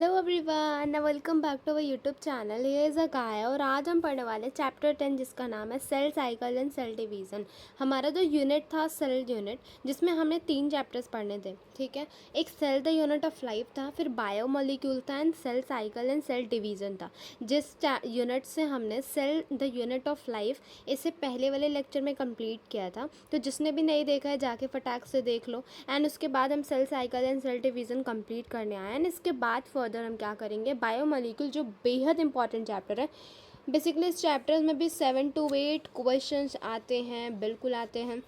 Hello everyone, welcome back to our YouTube channel. ये is a guy और आज हम पढ़ने वाले चैप्टर 10 जिसका नाम है cell cycle and cell division. हमारा जो यूनिट था सेल यूनिट, जिसमें हमें 3 चैप्टर्स पढ़ने थे। ठीक है, एक cell the unit of life था, फिर बायोमोलिक्यूल था and cell cycle and cell division था। जिस यूनिट से हमने cell the unit of life इससे पहले वाले लेक्चर में कंप्लीट किया था, तो जिसने भी नहीं देखा है जाके फटाक से देख लो। एंड उसके बाद हम cell cycle and cell division complete करने आए एंड इसके बाद फर्दर हम क्या करेंगे, बायोमोलिक्यूल जो बेहद इंपॉर्टेंट चैप्टर है। बेसिकली इस चैप्टर में भी 7 to 8 क्वेश्चंस आते हैं, बिल्कुल आते हैं,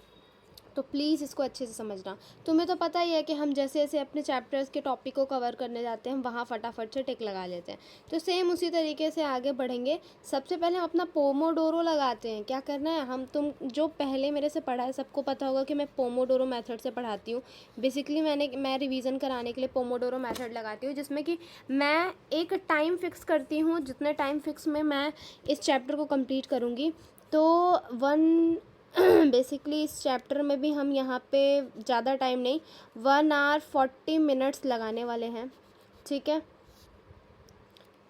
तो प्लीज़ इसको अच्छे से समझना। तुम्हें तो पता ही है कि हम जैसे जैसे अपने चैप्टर्स के टॉपिक को कवर करने जाते हैं हम वहाँ फटाफट से टिक लगा लेते हैं, तो सेम उसी तरीके से आगे बढ़ेंगे। सबसे पहले हम अपना पोमोडोरो लगाते हैं। क्या करना है, हम तुम जो पहले मेरे से पढ़ा है सबको पता होगा कि मैं पोमोडोरो मेथड से पढ़ाती हूँ। बेसिकली मैं रिवीजन कराने के लिए पोमोडोरो मेथड लगाती हूँ, जिसमें कि मैं एक टाइम फिक्स करती हूँ, जितने टाइम फिक्स में मैं इस चैप्टर को कंप्लीट करूँगी। तो बेसिकली इस चैप्टर में भी हम यहाँ पे ज़्यादा टाइम नहीं, 1 hour 40 minutes लगाने वाले हैं। ठीक है,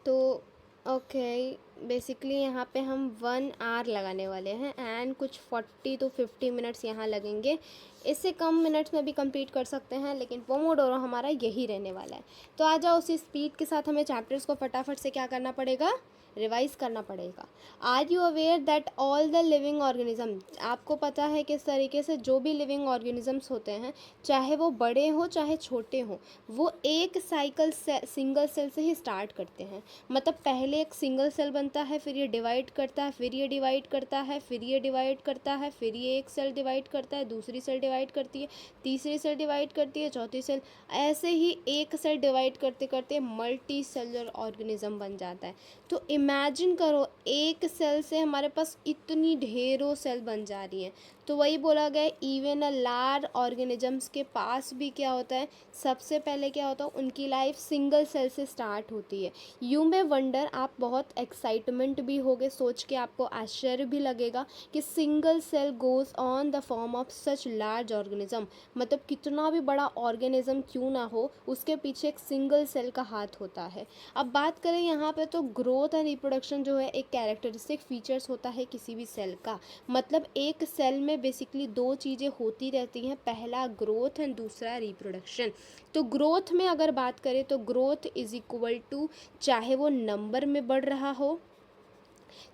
तो ओके, बेसिकली यहाँ पे हम 1 hour लगाने वाले हैं एंड कुछ 40 to 50 minutes यहाँ लगेंगे। इससे कम मिनट्स में भी कंप्लीट कर सकते हैं, लेकिन पोमोडोरो हमारा यही रहने वाला है। तो आ जाओ, उसी स्पीड के साथ हमें चैप्टर्स को फटाफट से क्या करना पड़ेगा, रिवाइज करना पड़ेगा। Are you aware that all the living organism, आपको पता है किस तरीके से जो भी लिविंग ऑर्गेनिजम्स होते हैं, चाहे वो बड़े हो चाहे छोटे हो, वो एक साइकिल सिंगल सेल से ही स्टार्ट करते हैं। मतलब पहले एक सिंगल सेल बनता है, फिर ये डिवाइड करता है, फिर ये डिवाइड करता है, फिर ये डिवाइड करता है, फिर ये एक सेल डिवाइड करता है, दूसरी सेल डिवाइड करती है, तीसरी सेल डिवाइड करती है, चौथी सेल, ऐसे ही एक सेल डिवाइड करते करते मल्टी सेलुलर ऑर्गेनिज्म बन जाता है। तो इमेजिन करो, एक सेल से हमारे पास इतनी ढेरों सेल बन जा रही हैं। तो वही बोला गया, इवन अ लार्ज ऑर्गेनिजम्स के पास भी क्या होता है, सबसे पहले क्या होता है, उनकी लाइफ सिंगल सेल से स्टार्ट होती है। यू में वंडर, आप बहुत एक्साइटमेंट भी होगे, सोच के आपको आश्चर्य भी लगेगा कि single cell goes on the form of such large organism. मतलब कितना भी बड़ा ऑर्गेनिज्म क्यों ना हो, उसके पीछे एक सिंगल सेल का हाथ होता है। अब बात करें यहाँ पे, तो ग्रोथ एंड रिप्रोडक्शन जो है एक कैरेक्टरिस्टिक फीचर्स होता है किसी भी सेल का। मतलब एक सेल में बेसिकली 2 चीज़ें होती रहती हैं, पहला ग्रोथ एंड दूसरा रिप्रोडक्शन। तो ग्रोथ में अगर बात करें तो ग्रोथ इज इक्वल टू, चाहे वो नंबर में बढ़ रहा हो,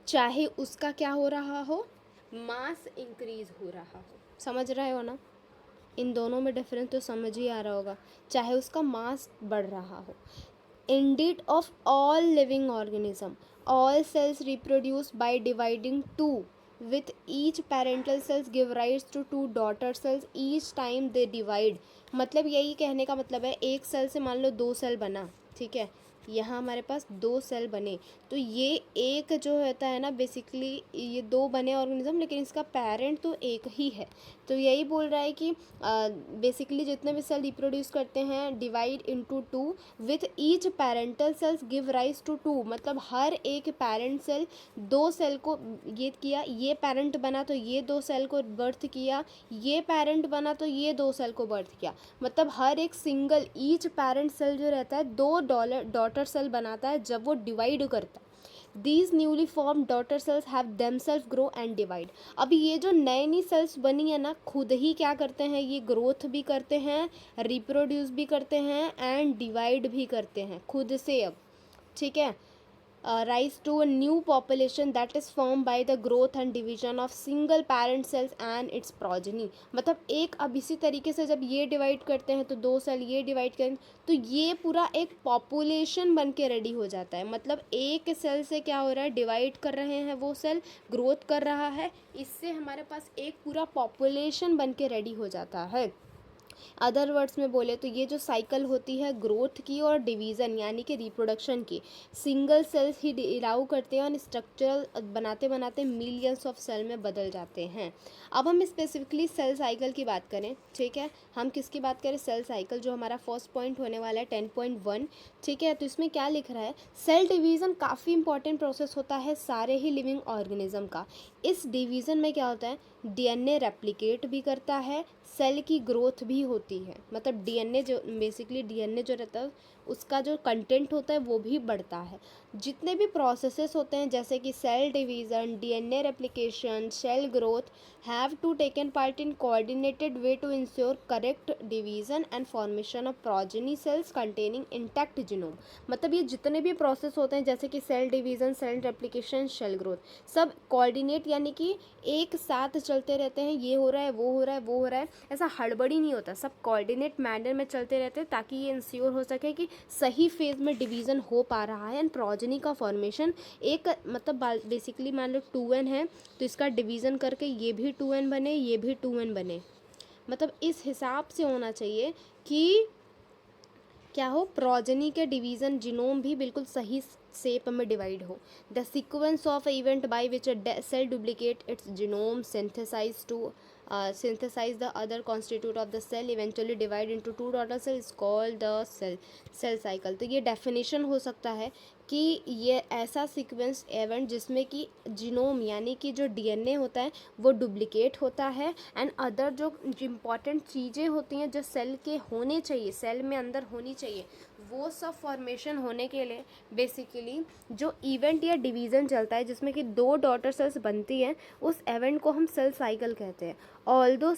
चाहे उसका क्या हो रहा हो, मास इंक्रीज हो रहा हो। समझ रहे हो ना, इन दोनों में डिफरेंस तो समझ ही आ रहा होगा। चाहे उसका मास बढ़ रहा हो। Indeed, of all living organism, all cells reproduce by dividing two, with each parental cells give rise to 2 daughter cells each time they divide। मतलब यही कहने का मतलब है, एक सेल से मान लो 2 सेल बना, ठीक है, यहाँ हमारे पास 2 सेल बने, तो ये एक जो होता है ना, बेसिकली ये 2 बने ऑर्गेनिज्म, लेकिन इसका पेरेंट तो एक ही है। तो यही बोल रहा है कि बेसिकली जितने भी सेल रिप्रोड्यूस करते हैं, divide into 2, with each parental cells give rise to 2। मतलब हर एक पेरेंट सेल 2 सेल को ये किया, ये पेरेंट बना तो ये 2 सेल को बर्थ किया, ये पेरेंट बना तो ये 2 सेल को बर्थ किया। मतलब हर एक सिंगल ईच पेरेंट सेल जो रहता है 2 डॉटर सेल बनाता है जब वो डिवाइड करता है। These newly formed daughter cells have themselves grow and divide। अभी ये जो नई नई सेल्स बनी है ना, खुद ही क्या करते हैं, ये ग्रोथ भी करते हैं, रिप्रोड्यूस भी करते हैं एंड डिवाइड भी करते हैं खुद से। अब ठीक है, rise to a new population that is formed by the growth and division of single parent cells and its progeny। मतलब एक, अब इसी तरीके से जब ये डिवाइड करते हैं तो 2 सेल ये डिवाइड करें, तो ये पूरा एक पॉपुलेशन बन के रेडी हो जाता है। मतलब एक सेल से क्या हो रहा है, डिवाइड कर रहे हैं, वो सेल ग्रोथ कर रहा है, इससे हमारे पास एक पूरा पॉपुलेशन बन के रेडी हो जाता है। अदर वर्ड्स में बोले तो ये जो साइकिल होती है ग्रोथ की और डिवीज़न यानी कि रिप्रोडक्शन की, सिंगल सेल्स ही अलाउ करते हैं और स्ट्रक्चरल बनाते बनाते मिलियंस ऑफ सेल में बदल जाते हैं। अब हम स्पेसिफिकली सेल साइकिल की बात करें, ठीक है, हम किसकी बात करें, सेल साइकिल, जो हमारा फर्स्ट पॉइंट होने वाला है 10.1। ठीक है, तो इसमें क्या लिख रहा है, सेल डिवीज़न काफ़ी इंपॉर्टेंट प्रोसेस होता है सारे ही लिविंग ऑर्गेनिज्म का। इस डिवीज़न में क्या होता है, डीएनए रेप्लिकेट भी करता है, सेल की ग्रोथ भी होती है। मतलब डीएनए जो बेसिकली डीएनए जो रहता है उसका जो कंटेंट होता है वो भी बढ़ता है। जितने भी प्रोसेसेस होते हैं जैसे कि cell division, DNA replication, cell growth have to taken part in coordinated way to ensure correct division and formation of progeny cells containing intact genome. मतलब ये जितने भी प्रोसेस होते हैं जैसे कि cell division, cell replication, cell growth, सब coordinate यानी कि एक साथ चलते रहते हैं। ये हो रहा है, वो हो रहा है, वो हो रहा है, ऐसा हड़बड़ी नहीं होता, सब कोऑर्डिनेट मैनर में चलते रहते हैं ताकि ये इंश्योर हो सके कि सही फेज में डिवीज़न हो पा रहा है एंड प्रोजेनी का फॉर्मेशन एक मतलब बेसिकली मान लो 2n है तो इसका डिवीज़न करके ये भी 2n बने, ये भी 2n बने। मतलब इस हिसाब से होना चाहिए कि क्या हो, प्रोजेनी के डिवीज़न जीनोम भी बिल्कुल सही शेप में डिवाइड हो। The sequence of event by which a cell duplicate its genome synthesize the other constitute of the cell eventually divide into two daughter cells is called the cell cycle। तो ये definition हो सकता है कि ये ऐसा sequence event जिसमें कि जीनोम यानी कि जो डीएनए होता है वो डुप्लीकेट होता है एंड अदर जो इम्पॉर्टेंट चीज़ें होती हैं जो सेल के होने चाहिए, सेल में अंदर होनी चाहिए, वो सब फॉर्मेशन होने के लिए बेसिकली जो इवेंट या डिवीज़न चलता है जिसमें कि दो डॉटर सेल्स बनती हैं, उस इवेंट को हम सेल साइकिल कहते हैं। Although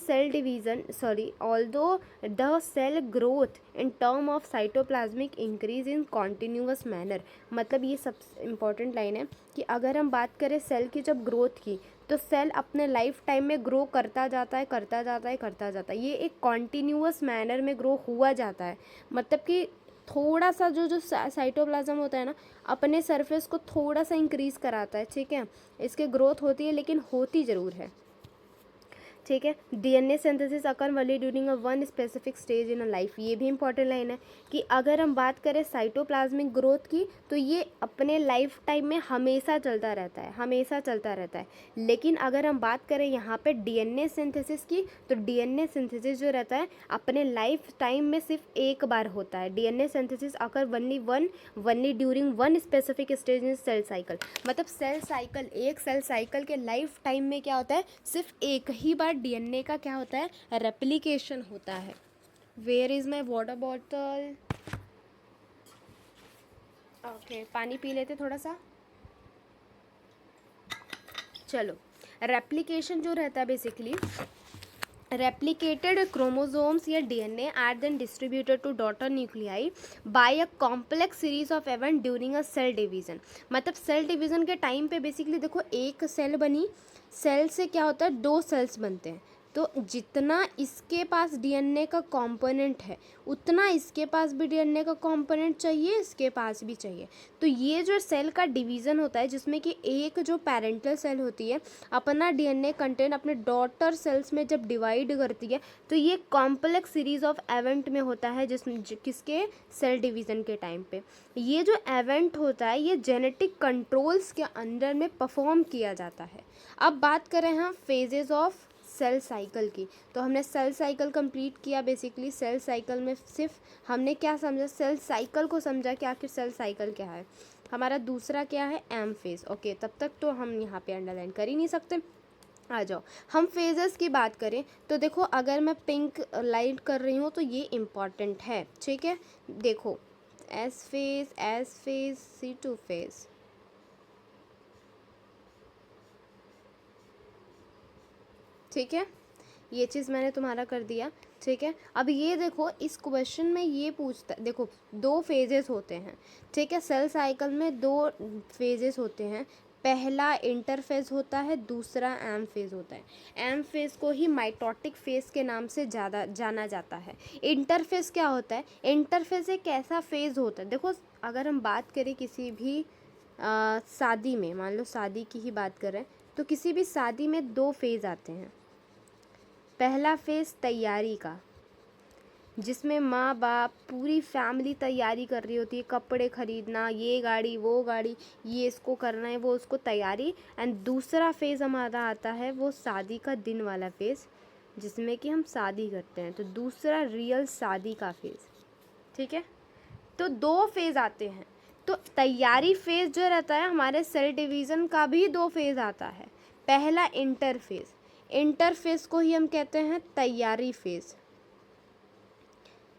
the cell growth in term of cytoplasmic increase in continuous manner. मतलब ये सब इम्पॉर्टेंट लाइन है कि अगर हम बात करें सेल की जब ग्रोथ की तो सेल अपने लाइफ टाइम में ग्रो करता जाता है, करता जाता है, करता जाता है। ये एक कॉन्टिन्यूअस मैनर में ग्रो हुआ जाता है। मतलब कि थोड़ा सा जो साइटोप्लाज्म होता है ना, अपने सरफेस को थोड़ा सा इंक्रीज़ कराता है, ठीक है, इसके ग्रोथ होती है लेकिन होती ज़रूर है, ठीक है। DNA synthesis occur only during a one specific stage in a life. ये भी इंपॉर्टेंट लाइन है कि अगर हम बात करें साइटोप्लाज्मिक ग्रोथ की तो ये अपने लाइफ टाइम में हमेशा चलता रहता है, हमेशा चलता रहता है। लेकिन अगर हम बात करें यहाँ पे डीएनए सिंथेसिस की तो डीएनए सिंथेसिस जो रहता है अपने लाइफ टाइम में सिर्फ एक बार होता है। DNA synthesis occur only during one specific stage in cell cycle. मतलब सेल साइकिल, एक सेल साइकिल के लाइफ टाइम में क्या होता है, सिर्फ एक ही बार डीएनए का क्या होता है, रेप्लिकेशन होता है। Where is my water bottle? Okay, पानी पी लेते थोड़ा सा। चलो, रेप्लिकेशन जो रहता है बेसिकली replicated chromosomes या DNA are then distributed to daughter nuclei by a complex series of events during a cell division। मतलब सेल डिवीज़न के टाइम पे बेसिकली देखो एक सेल बनी, सेल से क्या होता है, दो सेल्स बनते हैं। तो जितना इसके पास डीएनए का कंपोनेंट है उतना इसके पास भी डीएनए का कंपोनेंट चाहिए, इसके पास भी चाहिए। तो ये जो सेल का डिवीज़न होता है जिसमें कि एक जो पेरेंटल सेल होती है अपना डीएनए कंटेंट अपने डॉटर सेल्स में जब डिवाइड करती है तो ये कॉम्प्लेक्स सीरीज ऑफ इवेंट में होता है किसके, सेल डिवीज़न के टाइम पे। ये जो इवेंट होता है ये जेनेटिक कंट्रोल्स के अंडर में परफॉर्म किया जाता है। अब बात करें हम फेजेस ऑफ सेल साइकिल की, तो हमने सेल साइकिल कंप्लीट किया। बेसिकली सेल साइकिल में सिर्फ हमने क्या समझा, सेल साइकिल को समझा कि आखिर सेल साइकिल क्या है। हमारा दूसरा क्या है, एम फेज। ओके, तब तक तो हम यहाँ पे अंडरलाइन कर ही नहीं सकते। आ जाओ, हम फेजेस की बात करें तो देखो अगर मैं पिंक लाइट कर रही हूँ तो ये इम्पॉर्टेंट है, ठीक है। देखो एस फेज C2 फेज, ठीक है, ये चीज़ मैंने तुम्हारा कर दिया, ठीक है। अब ये देखो इस क्वेश्चन में ये पूछता, देखो दो फेजेस होते हैं, ठीक है, सेल साइकिल में दो फेजेस होते हैं। पहला इंटरफेज होता है, दूसरा एम फेज होता है। एम फेज को ही माइटोटिक फेज के नाम से ज़्यादा जाना जाता है। इंटरफेज क्या होता है, इंटरफेज एक ऐसा फेज होता है, देखो अगर हम बात करें किसी भी शादी में, मान लो शादी की ही बात करें तो किसी भी शादी में दो फेज आते हैं। पहला फेज़ तैयारी का, जिसमें माँ बाप पूरी फैमिली तैयारी कर रही होती है, कपड़े खरीदना, ये गाड़ी वो गाड़ी, ये इसको करना है वो उसको तैयारी। एंड दूसरा फेज़ हमारा आता है वो शादी का दिन वाला फेज़, जिसमें कि हम शादी करते हैं, तो दूसरा रियल शादी का फेज़, ठीक है। तो दो फेज़ आते हैं। तो तैयारी फेज़ जो रहता है हमारे सेल डिवीज़न का भी दो फेज़ आता है। पहला इंटरफेज़, इंटरफेस को ही हम कहते हैं तैयारी फेज़,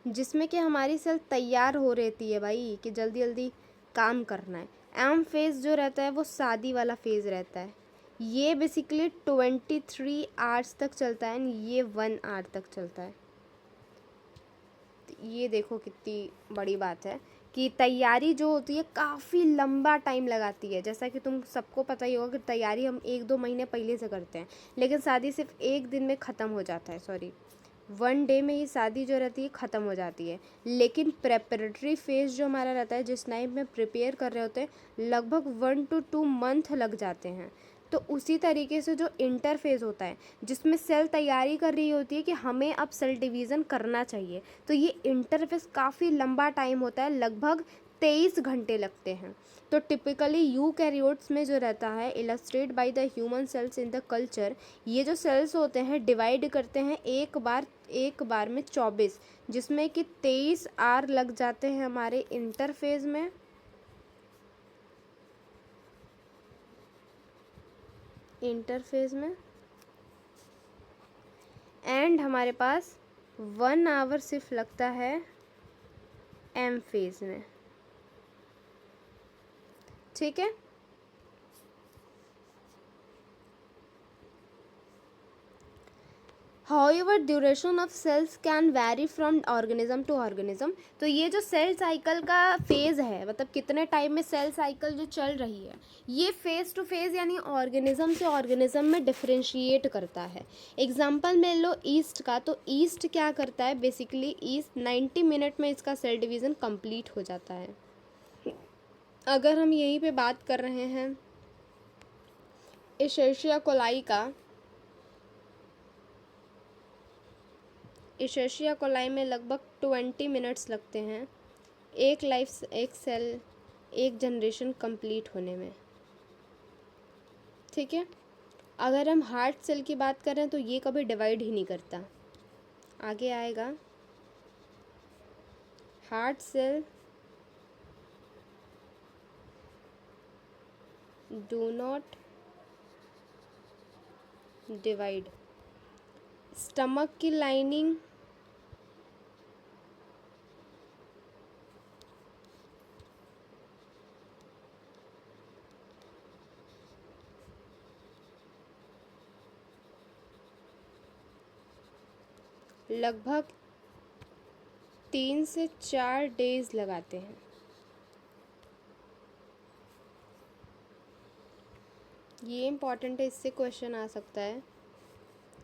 जिसमें कि हमारी सेल तैयार हो रहती है भाई कि जल्दी जल्दी काम करना है। एम फेज़ जो रहता है वो शादी वाला फेज़ रहता है। ये बेसिकली 23 आवर्स तक चलता है एंड ये 1 आवर तक चलता है। ये देखो कितनी बड़ी बात है कि तैयारी जो होती है काफ़ी लंबा टाइम लगाती है। जैसा कि तुम सबको पता ही होगा कि तैयारी हम 1-2 महीने पहले से करते हैं, लेकिन शादी सिर्फ एक दिन में ख़त्म हो जाता है। सॉरी, 1 डे में ही शादी जो रहती है ख़त्म हो जाती है। लेकिन प्रेपरेटरी फेज़ जो हमारा रहता है, जिस टाइम में प्रिपेयर कर रहे होते हैं, लगभग 1 to 2 मंथ लग जाते हैं। तो उसी तरीके से जो इंटरफेज़ होता है जिसमें सेल तैयारी कर रही होती है कि हमें अब सेल डिवीज़न करना चाहिए, तो ये इंटरफेस काफ़ी लंबा टाइम होता है, लगभग 23 घंटे लगते हैं। तो टिपिकली यूकैरियोट्स में जो रहता है, illustrate by the human cells in the culture, ये जो सेल्स होते हैं डिवाइड करते हैं एक बार में 24, जिसमें कि 23 आवर लग जाते हैं हमारे इंटरफेज़ में। एंड हमारे पास 1 आवर सिर्फ लगता है एम फेज़ में। ठीक है, however duration of cells can vary from organism to organism. तो ये जो सेल साइकिल का फेज़ है, मतलब कितने टाइम में सेल साइकिल जो चल रही है, ये फेज़ टू फेज़ यानी ऑर्गेनिज्म से ऑर्गेनिज्म में डिफरेंशिएट करता है। एग्जांपल ले लो ईस्ट का, तो ईस्ट क्या करता है, बेसिकली ईस्ट 90 मिनट में इसका सेल डिवीज़न कंप्लीट हो जाता है। अगर हम यहीं पे बात कर रहे हैं इशर्शिया कोलाई का, इशर्शिया कोलाई में लगभग 20 मिनट्स लगते हैं एक सेल एक जनरेशन कंप्लीट होने में। ठीक है, अगर हम हार्ट सेल की बात करें तो ये कभी डिवाइड ही नहीं करता। आगे आएगा heart cell do not divide. Stomach की लाइनिंग लगभग 3 से 4 डेज लगाते हैं। ये इम्पॉर्टेंट है, इससे क्वेश्चन आ सकता है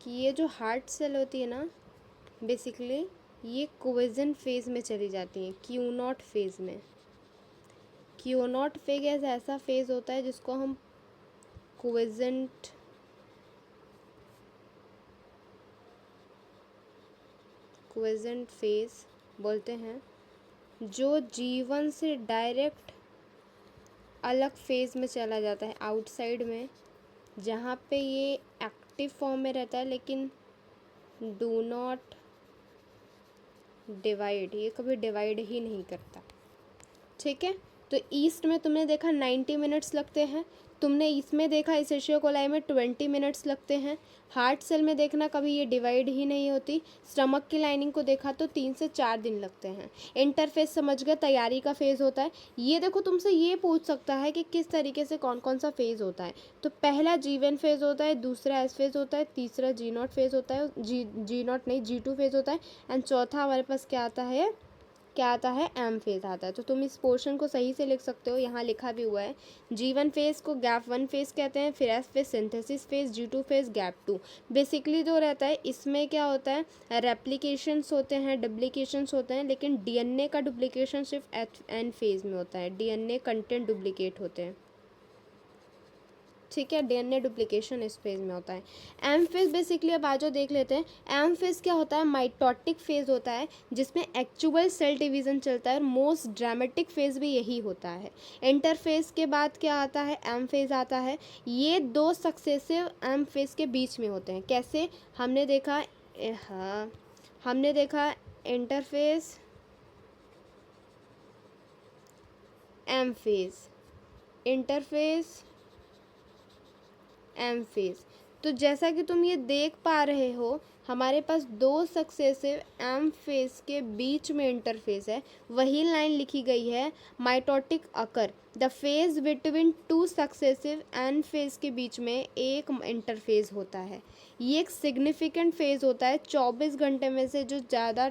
कि ये जो हार्ट सेल होती है ना, बेसिकली ये क्वेजन फेज़ में चली जाती हैं, क्यू नॉट फेज़ में। क्यू नॉट फेज़ ऐसा फेज़ होता है जिसको हम क्वेजेंट फेज़ बोलते हैं, जो जीवन से डायरेक्ट अलग फेज़ में चला जाता है, आउटसाइड में, जहाँ पे ये एक्टिव फॉर्म में रहता है लेकिन डू नॉट डिवाइड, ये कभी डिवाइड ही नहीं करता। ठीक है, तो ईस्ट में तुमने देखा 90 मिनट्स लगते हैं, तुमने इसमें देखा इसेशियो कोलाई में 20 मिनट्स लगते हैं। हार्ट सेल में देखना कभी ये डिवाइड ही नहीं होती। स्टमक की लाइनिंग को देखा तो 3 से 4 दिन लगते हैं। इंटरफेस समझ गए, तैयारी का फेज़ होता है। ये देखो तुमसे ये पूछ सकता है कि किस तरीके से कौन कौन सा फेज़ होता है। तो पहला G1 फेज़ होता है, दूसरा S फेज़ होता है, तीसरा G0 फेज़ होता है, G0 नहीं G2 फेज़ होता है, एंड चौथा हमारे पास क्या आता है एम फेज़ आता है। तो तुम इस पोर्शन को सही से लिख सकते हो, यहाँ लिखा भी हुआ है। G1 फेज़ को गैप 1 फेज़ कहते हैं, फिर S phase synthesis phase, G2 phase gap 2। Basically जो रहता है इसमें क्या होता है, रेप्लिकेशंस होते हैं, डुप्लीकेशंस होते हैं, लेकिन डीएनए का डुप्लीकेशन सिर्फ एन फेज़ में होता है, डीएनए कंटेंट डुप्लीकेट होते हैं। ठीक है, डीएनए डुप्लीकेशन इस फेज़ में होता है। एम फेज़ बेसिकली अब आज देख लेते हैं। एम फेज़ क्या होता है, माइटोटिक फेज़ होता है जिसमें एक्चुअल सेल डिवीज़न चलता है, और मोस्ट ड्रामेटिक फेज़ भी यही होता है। इंटरफेज़ के बाद क्या आता है, एम फेज़ आता है। ये दो सक्सेसिव एम फेज़ के बीच में होते हैं। कैसे, हमने देखा interphase M phase, interphase M phase. तो जैसा कि तुम ये देख पा रहे हो, हमारे पास दो सक्सेसिव एम फेज के बीच में इंटरफेस है। वही लाइन लिखी गई है, mitotic occur the phase between two successive M phase के बीच में एक इंटरफेज होता है। ये एक सिग्निफिकेंट फेज होता है। 24 घंटे में से जो ज़्यादा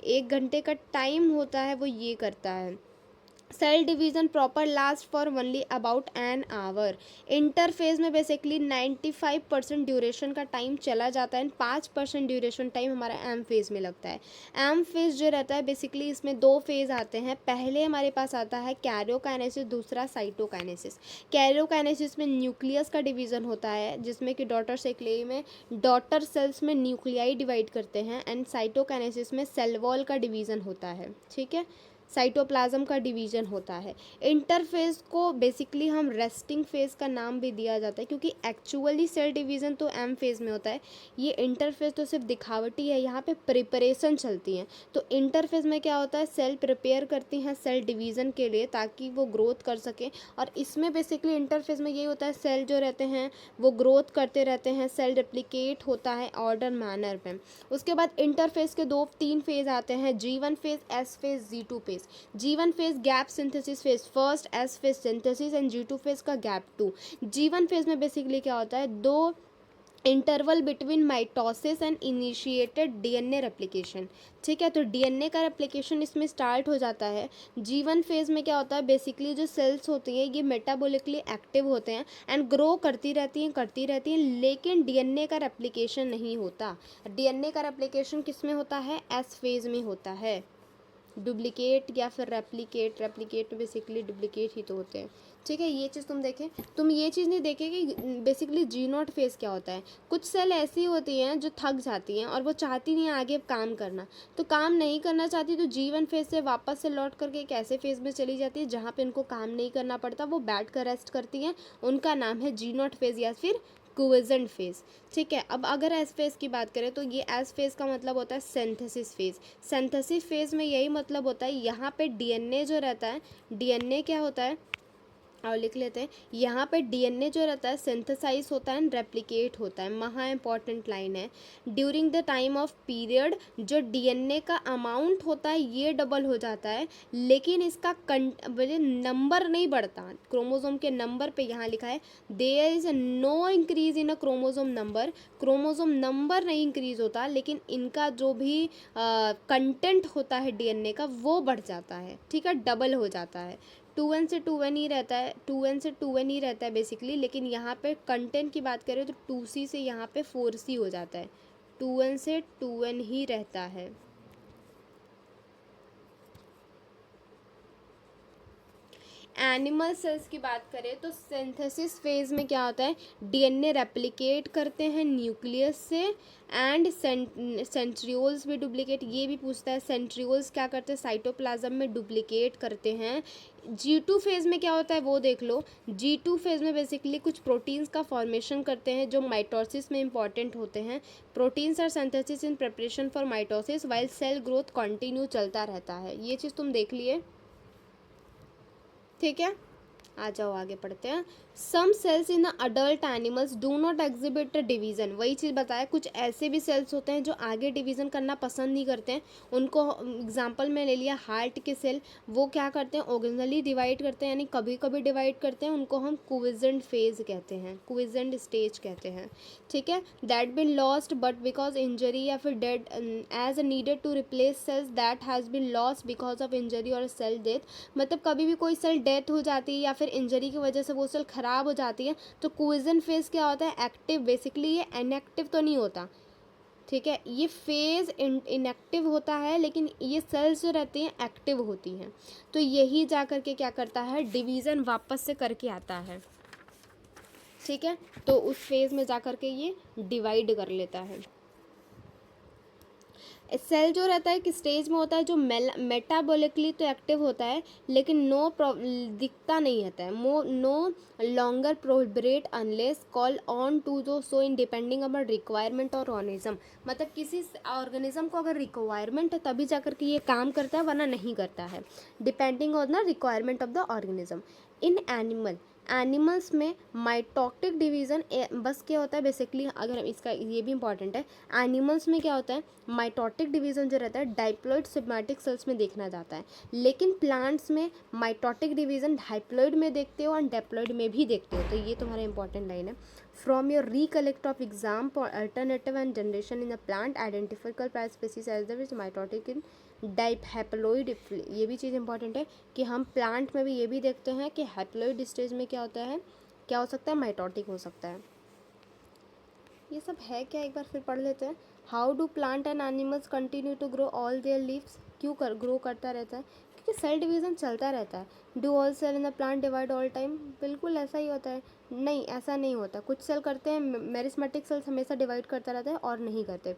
1 घंटे का टाइम होता है वो ये करता है। Cell division proper last for only about an hour. Interphase में बेसिकली 95% ड्यूरेशन का टाइम चला जाता है, 5% ड्यूरेशन टाइम हमारा एम फेज में लगता है। एम फेज जो रहता है बेसिकली इसमें 2 फेज आते हैं। पहले हमारे पास आता है कैरियोकाइनेसिस, दूसरा साइटोकाइनेसिस। कैरियोकाइनेसिस में न्यूक्लियस का डिवीज़न होता है, जिसमें कि डॉटर सेक्लेई में डॉटर सेल्स में न्यूक्लियाई डिवाइड करते हैं, एंड साइटोकाइनेसिस में सेल वॉल का डिवीज़न होता है। ठीक है, साइटोप्लाज्म का डिवीज़न होता है। इंटरफेज को बेसिकली हम रेस्टिंग फेज का नाम भी दिया जाता है, क्योंकि एक्चुअली सेल डिवीज़न तो एम फेज में होता है। ये इंटरफेज तो सिर्फ दिखावटी है, यहाँ पे प्रिपरेशन चलती है। तो इंटरफेज में क्या होता है, सेल प्रिपेयर करती हैं सेल डिवीज़न के लिए ताकि वो ग्रोथ कर सकें। और इसमें बेसिकली इंटरफेज में यही होता है, सेल जो रहते हैं वो ग्रोथ करते रहते हैं, सेल रेप्लिकेट होता है ऑर्डर मैनर में। उसके बाद इंटरफेज के 2-3 फेज आते हैं, G1 phase, S phase, G2 phase. G1 phase gap synthesis phase first, S phase synthesis, and G2 phase का गैप 2। G1 फेज में बेसिकली क्या होता है, 2 interval between mitosis and initiated DNA replication. ठीक है, तो डीएनए का रेप्लिकेशन इसमें स्टार्ट हो जाता है। G1 फेज में क्या होता है, बेसिकली जो सेल्स होती हैं ये मेटाबॉलिकली एक्टिव होते हैं एंड ग्रो करती रहती हैं, लेकिन डीएनए का रेप्लिकेशन नहीं होता। डीएनए का रेप्लिकेशन किस में होता है, S फेज में होता है। डुप्लिकेट या फिर रेप्लिकेट बेसिकली डुप्लिकेट ही तो होते हैं। ठीक है, ये चीज़ तुम देखें, तुम ये चीज़ नहीं देखे कि बेसिकली G0 फेज क्या होता है। कुछ सेल ऐसी होती हैं जो थक जाती हैं और वो चाहती नहीं आगे काम करना, तो काम नहीं करना चाहती, तो G1 फेज से वापस से लौट करके एक ऐसे फेज में चली जाती है जहाँ पे उनको काम नहीं करना पड़ता, वो बैठ कर रेस्ट करती हैं। उनका नाम है G0 फेज या फिर क्विजेंट फेज। ठीक है, अब अगर एस फेज की बात करें तो ये एस फेज का मतलब होता है सिंथेसिस फेज। सिंथेसिस फेज में यही मतलब होता है, यहाँ पे डीएनए जो रहता है, डीएनए क्या होता है और लिख लेते हैं, यहाँ पे डीएनए जो रहता है सिंथेसाइज होता है, रेप्लिकेट होता है। महा इंपॉर्टेंट लाइन है। During the time of period जो डीएनए का अमाउंट होता है ये डबल हो जाता है, लेकिन इसका नंबर नहीं बढ़ता। क्रोमोसोम के नंबर पे यहाँ लिखा है there is no increase in a chromosome number. Chromosome number नहीं इंक्रीज होता, लेकिन इनका जो भी कंटेंट होता है डीएनए का वो बढ़ जाता है। ठीक है, डबल हो जाता है। 2n से 2n ही रहता है, 2n से 2n ही रहता है बेसिकली, लेकिन यहाँ पे कंटेंट की बात करें तो 2c से यहाँ पे 4c हो जाता है। 2n से 2n ही रहता है। एनिमल सेल्स की बात करें तो सिंथेसिस फेज में क्या होता है, डीएनए रेप्लिकेट करते हैं न्यूक्लियस से, एंड सेंट्रियोल्स भी डुप्लीकेट, ये भी पूछता है सेंट्रियोल्स क्या करते हैं, साइटोप्लाज्म में डुप्लीकेट करते हैं। G2 फेज में क्या होता है वो देख लो। G2 फेज में बेसिकली कुछ प्रोटीन्स का फॉर्मेशन करते हैं जो माइटोसिस में इंपॉर्टेंट होते हैं। Proteins are synthesis in preparation for mitosis while cell growth continue चलता रहता है। ये चीज़ तुम देख लिए। ठीक है, आ जाओ आगे पढ़ते हैं। Some cells in adult animals do not exhibit division. वही चीज़ बताया, कुछ ऐसे भी सेल्स होते हैं जो आगे डिवीज़न करना पसंद नहीं करते हैं। उनको एग्जांपल में ले लिया हार्ट के सेल, वो क्या करते हैं, ऑर्गेनली डिवाइड करते हैं, यानी कभी कभी डिवाइड करते हैं। उनको हम क्विजेंट फेज कहते हैं, क्विजेंट स्टेज कहते हैं। ठीक है, that been lost but because injury या फिर dead as needed to replace cells that has been lost because of injury और सेल डेथ। मतलब कभी भी कोई सेल डेथ हो जाती है या फिर इंजरी की वजह से वो सेल ख़राब हो जाती है, तो क्विजेंट फेज क्या होता है, एक्टिव। बेसिकली ये इनएक्टिव तो नहीं होता। ठीक है, ये फेज इनएक्टिव होता है, लेकिन ये सेल्स जो रहती हैं एक्टिव होती हैं। तो यही जा करके क्या करता है, डिवीज़न वापस से करके आता है। ठीक है, तो उस फेज में जा करके ये डिवाइड कर लेता है। सेल जो रहता है किस स्टेज में होता है, जो मेटाबॉलिकली तो एक्टिव होता है, लेकिन दिखता नहीं रहता है। No longer proliferate unless call on to do so in depending upon requirement और ऑर्गेनिज्म। मतलब किसी ऑर्गेनिज्म को अगर रिक्वायरमेंट है तभी जाकर के ये काम करता है, वरना नहीं करता है, depending on the requirement of the organism. In animal animals में माइटोटिक डिवीज़न बस क्या होता है बेसिकली, अगर हम इसका ये भी इंपॉर्टेंट है, एनिमल्स में क्या होता है माइटोटिक डिवीज़न जो रहता है डाइप्लॉइड सिग्मेटिक सेल्स में देखना जाता है, लेकिन प्लांट्स में माइटोटिक डिवीज़न डाइप्लॉइड में देखते हो और डेप्लॉइड में भी देखते हो। तो ये तुम्हारा इंपॉर्टेंट लाइन है। From your recollect of exam for alternative and generation in the plant identical price species as the which mitotic in dihaploid. ये भी चीज़ इंपॉर्टेंट है कि हम प्लांट में भी ये भी देखते हैं कि हैप्लॉइड स्टेज में क्या होता है, क्या हो सकता है, माइटोटिक हो सकता है। ये सब है क्या, एक बार फिर पढ़ लेते हैं। How do plant and animals continue to grow all their lives, क्यों ग्रो करता रहता है, क्योंकि सेल डिवीज़न चलता रहता है। Do all cell in the plant divide all time, बिल्कुल ऐसा ही होता है। नहीं, ऐसा नहीं होता, कुछ सेल करते हैं, मेरिस्मेटिक सेल्स हमेशा डिवाइड करता रहता है और नहीं करते।